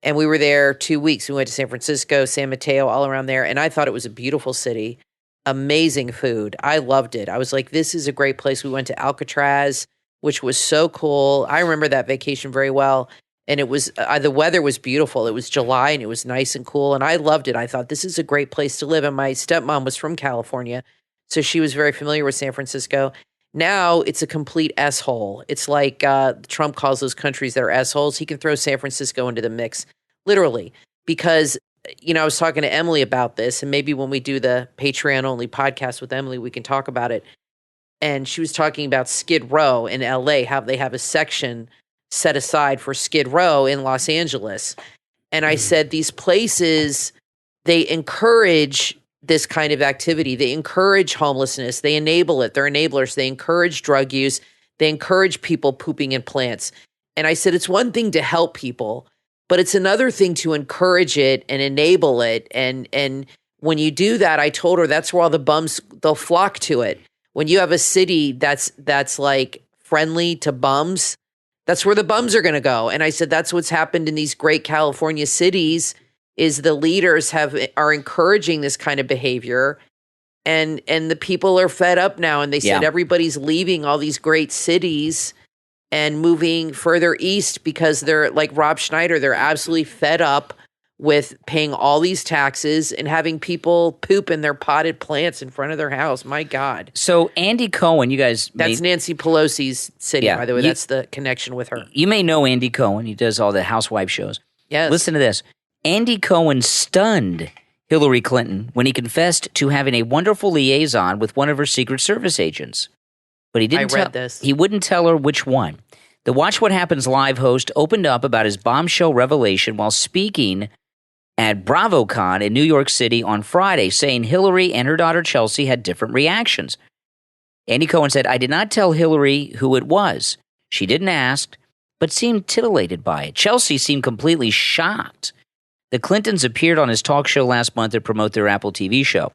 And we were there 2 weeks. We went to San Francisco, San Mateo, all around there. And I thought it was a beautiful city. Amazing food. I loved it. I was like, this is a great place. We went to Alcatraz, which was so cool. I remember that vacation very well. And it was, the weather was beautiful. It was July and it was nice and cool. And I loved it. I thought this is a great place to live. And my stepmom was from California, so she was very familiar with San Francisco. Now it's a complete S-hole. It's like Trump calls those countries that are S-holes. He can throw San Francisco into the mix, literally, because you know, I was talking to Emily about this, and maybe when we do the Patreon-only podcast with Emily, we can talk about it. And she was talking about Skid Row in L.A., how they have a section set aside for Skid Row in Los Angeles. And I said, these places, they encourage this kind of activity. They encourage homelessness. They enable it. They're enablers. They encourage drug use. They encourage people pooping in plants. And I said, it's one thing to help people, but it's another thing to encourage it and enable it. And when you do that, I told her that's where all the bums, they'll flock to it. When you have a city that's like friendly to bums, that's where the bums are going to go. And I said, that's what's happened in these great California cities is the leaders are encouraging this kind of behavior. And the people are fed up now. And they said everybody's leaving all these great cities and moving further east because they're like Rob Schneider. They're absolutely fed up with paying all these taxes and having people poop in their potted plants in front of their house. My God. So Andy Cohen, you guys... That's Nancy Pelosi's city, by the way. That's the connection with her. You may know Andy Cohen. He does all the housewife shows. Yes. Listen to this. Andy Cohen stunned Hillary Clinton when he confessed to having a wonderful liaison with one of her Secret Service agents. But he didn't read this. He wouldn't tell her which one. The Watch What Happens Live host opened up about his bombshell revelation while speaking at BravoCon in New York City on Friday, saying Hillary and her daughter Chelsea had different reactions. Andy Cohen said, I did not tell Hillary who it was. She didn't ask, but seemed titillated by it. Chelsea seemed completely shocked. The Clintons appeared on his talk show last month to promote their Apple TV show.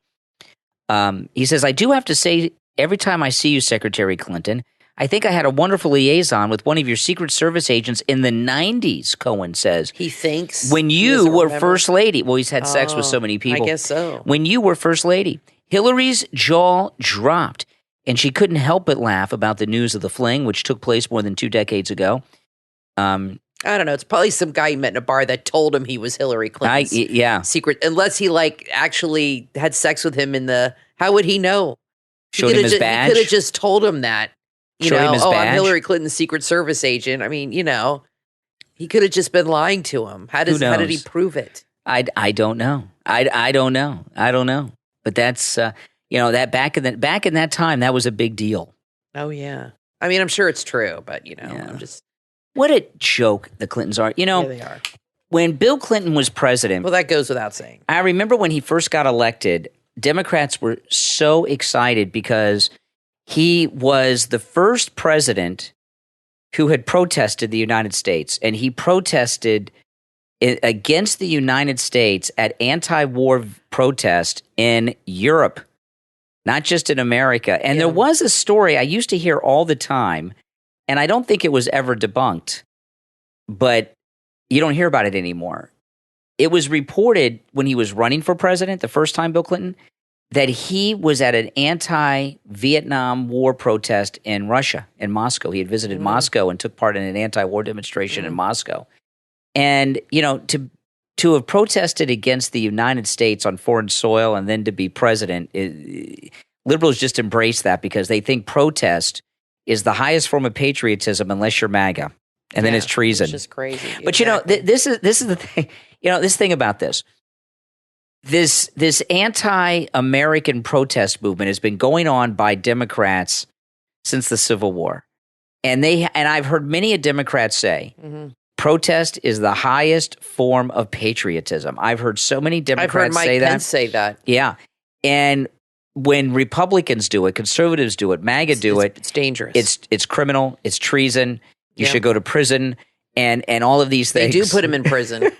He says, I do have to say, every time I see you, Secretary Clinton, I think I had a wonderful liaison with one of your Secret Service agents in the 90s, Cohen says. He thinks. When you were First Lady. Well, he's had sex with so many people. I guess so. When you were First Lady. Hillary's jaw dropped, and she couldn't help but laugh about the news of the fling, which took place more than 2 decades ago. I don't know. It's probably some guy he met in a bar that told him he was Hillary Clinton's secret. Unless he actually had sex with him in the. How would he know? Showed him his badge. He could have just told him that. You Showed know, him his badge. I'm Hillary Clinton's Secret Service agent. I mean, he could have just been lying to him. How did he prove it? I don't know. I don't know. But that's that back in that time, that was a big deal. Oh yeah. I mean, I'm sure it's true, but I'm just. What a joke the Clintons are. Yeah, they are. When Bill Clinton was president. Well, that goes without saying. I remember when he first got elected, Democrats were so excited because he was the first president who had protested the United States, and he protested against the United States at anti-war protest in Europe, not just in America. And there was a story I used to hear all the time, and I don't think it was ever debunked, but you don't hear about it anymore. It was reported when he was running for president, the first time, Bill Clinton, that he was at an anti-Vietnam War protest in Russia, in Moscow. He had visited Moscow and took part in an anti-war demonstration in Moscow. And, to have protested against the United States on foreign soil and then to be president, liberals just embrace that because they think protest is the highest form of patriotism unless you're MAGA. And then it's treason. It's just crazy. But, this is the thing. This thing about this. This anti-American protest movement has been going on by Democrats since the Civil War. And I've heard many a Democrat say protest is the highest form of patriotism. I've heard so many Democrats say that. I've heard Mike Pence say that. Yeah. And when Republicans do it, conservatives do it, MAGA do it. It's dangerous. It's criminal. It's treason. You should go to prison and all of these things. They do put him in prison.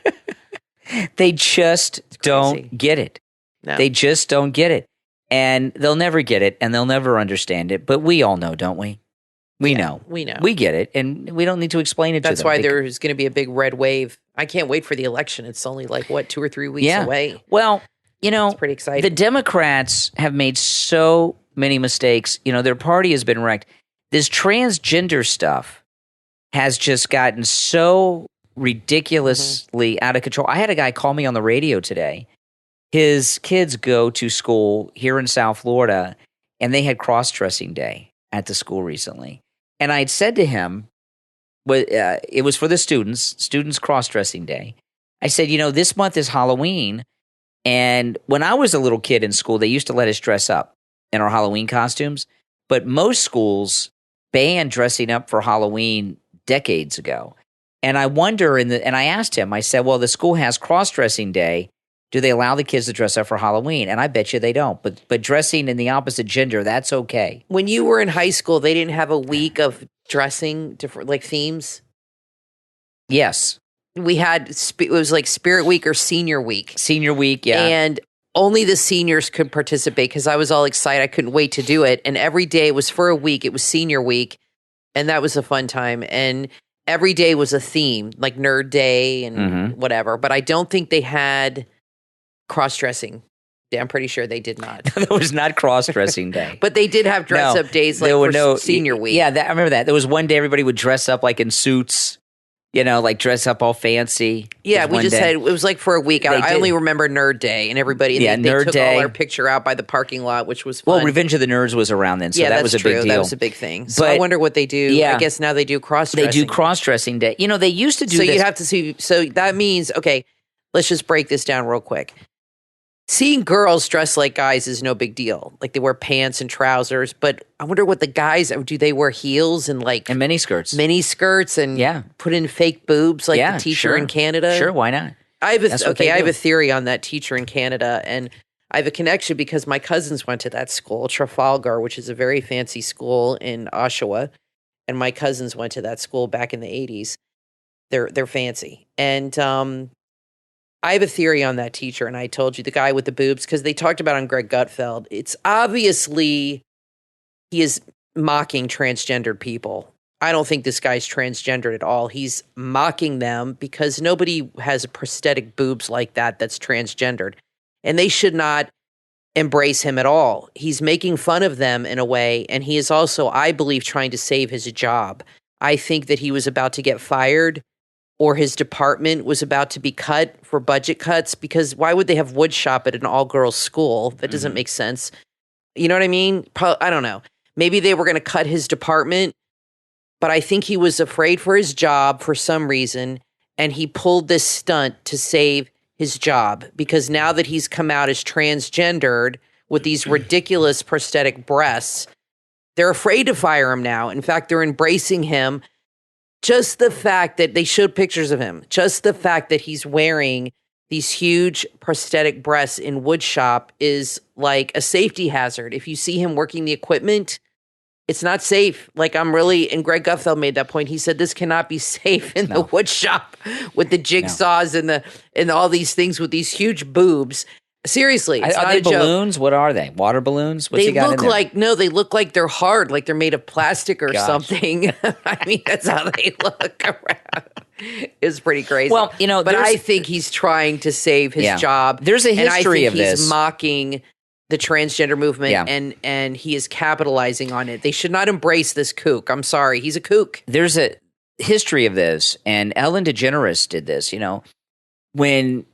They just don't get it. No. They just don't get it. And they'll never get it, and they'll never understand it. But we all know, don't we? We know. We know. We get it, and we don't need to explain it to them. That's why there's going to be a big red wave. I can't wait for the election. It's only 2 or 3 weeks away. Well, it's pretty exciting. The Democrats have made so many mistakes. Their party has been wrecked. This transgender stuff has just gotten so ridiculously out of control. I had a guy call me on the radio today. His kids go to school here in South Florida, and they had cross-dressing day at the school recently. And I had said to him, it was for the students cross-dressing day. I said, this month is Halloween, and when I was a little kid in school, they used to let us dress up in our Halloween costumes, but most schools banned dressing up for Halloween decades ago. And I wonder, and I asked him, I said, well, the school has cross-dressing day. Do they allow the kids to dress up for Halloween? And I bet you they don't. But dressing in the opposite gender, that's okay. When you were in high school, they didn't have a week of dressing, different themes? Yes. We had, it was Spirit Week or Senior Week. Senior Week, yeah. And only the seniors could participate because I was all excited. I couldn't wait to do it. And every day, it was for a week. It was Senior Week. And that was a fun time. And every day was a theme, like Nerd Day and whatever. But I don't think they had cross-dressing. I'm pretty sure they did not. There was not cross-dressing day. But they did have dress-up days for Senior Week. Yeah, I remember that. There was one day everybody would dress up in suits, dress up all fancy. Yeah, we just had, it was for a week. I only remember Nerd Day and everybody. And they took all our picture out by the parking lot, which was fun. Well, Revenge of the Nerds was around then, so that was a big deal. That was a big thing. So I wonder what they do. Yeah, I guess now they do cross-dressing. They do cross-dressing day. They used to do this. So you have to see, so that means, okay, let's just break this down real quick. seeing girls dressed like guys is no big deal. Like they wear pants and trousers, but I wonder what the guys do. They wear heels and mini skirts, and put in fake boobs like the teacher in Canada. Sure, why not? I have a theory on that teacher in Canada, and I have a connection because my cousins went to that school, Trafalgar, which is a very fancy school in Oshawa, and my cousins went to that school back in the 80s. They're fancy, and I have a theory on that teacher, and I told you the guy with the boobs, because they talked about on Greg Gutfeld. It's obviously he is mocking transgendered people. I don't think this guy's transgendered at all. He's mocking them because nobody has prosthetic boobs like that that's transgendered, and they should not embrace him at all. He's making fun of them in a way, and he is also, I believe, trying to save his job. I think that he was about to get fired, or his department was about to be cut for budget cuts, because why would they have wood shop at an all-girls school? That doesn't make sense. You know what I mean? I don't know. Maybe they were going to cut his department, but I think he was afraid for his job for some reason, and he pulled this stunt to save his job, because now that he's come out as transgendered with these ridiculous prosthetic breasts, they're afraid to fire him now. In fact, they're embracing him. Just the fact that they showed pictures of him, just the fact that he's wearing these huge prosthetic breasts in wood shop is like a safety hazard. If you see him working the equipment, it's not safe. And Greg Gutfeld made that point. He said this cannot be safe in the wood shop with the jigsaws and all these things with these huge boobs. Seriously, it's are not they a joke. Balloons? What are they? Water balloons? What's They he got look in there? they look like they're hard, like they're made of plastic or something. I mean, that's how they look around. It's pretty crazy. Well, but I think he's trying to save his job. There's a history of this. He's mocking the transgender movement, and he is capitalizing on it. They should not embrace this kook. I'm sorry, he's a kook. There's a history of this, and Ellen DeGeneres did this. When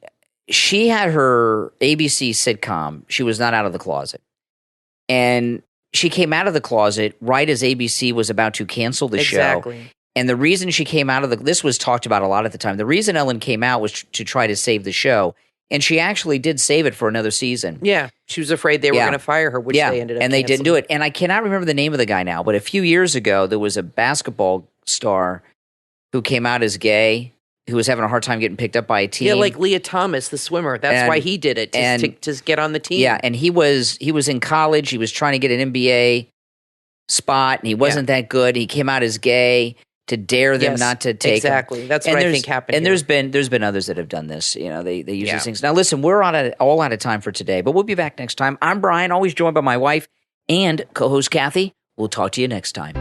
she had her ABC sitcom, she was not out of the closet. And she came out of the closet right as ABC was about to cancel the show. And the reason she came out of this was talked about a lot at the time. The reason Ellen came out was to try to save the show. And she actually did save it for another season. Yeah. She was afraid they were going to fire her, which they ended up and they didn't do canceling. it. And I cannot remember the name of the guy now, but a few years ago, there was a basketball star who came out as gay, who was having a hard time getting picked up by a team. Yeah, like Leah Thomas, the swimmer. That's why he did it, to get on the team. Yeah, and he was in college. He was trying to get an NBA spot, and he wasn't that good. He came out as gay to dare them not to take him. Exactly. That's what I think happened And here. there's been others that have done this. They use these things. Now, listen, we're all out of time for today, but we'll be back next time. I'm Brian, always joined by my wife and co-host Kathy. We'll talk to you next time.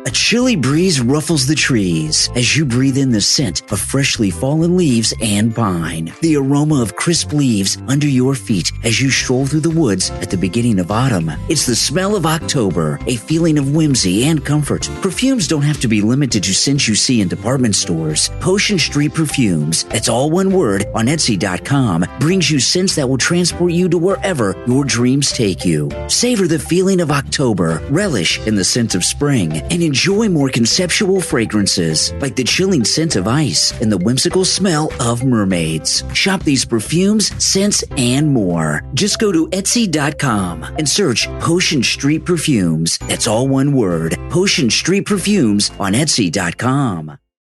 A chilly breeze ruffles the trees as you breathe in the scent of freshly fallen leaves and pine. The aroma of crisp leaves under your feet as you stroll through the woods at the beginning of autumn. It's the smell of October, a feeling of whimsy and comfort. Perfumes don't have to be limited to scents you see in department stores. Potion Street Perfumes, that's all one word, on Etsy.com, brings you scents that will transport you to wherever your dreams take you. Savor the feeling of October, relish in the scent of spring, and enjoy more conceptual fragrances like the chilling scent of ice and the whimsical smell of mermaids. Shop these perfumes, scents, and more. Just go to Etsy.com and search Potion Street Perfumes. That's all one word. Potion Street Perfumes on Etsy.com.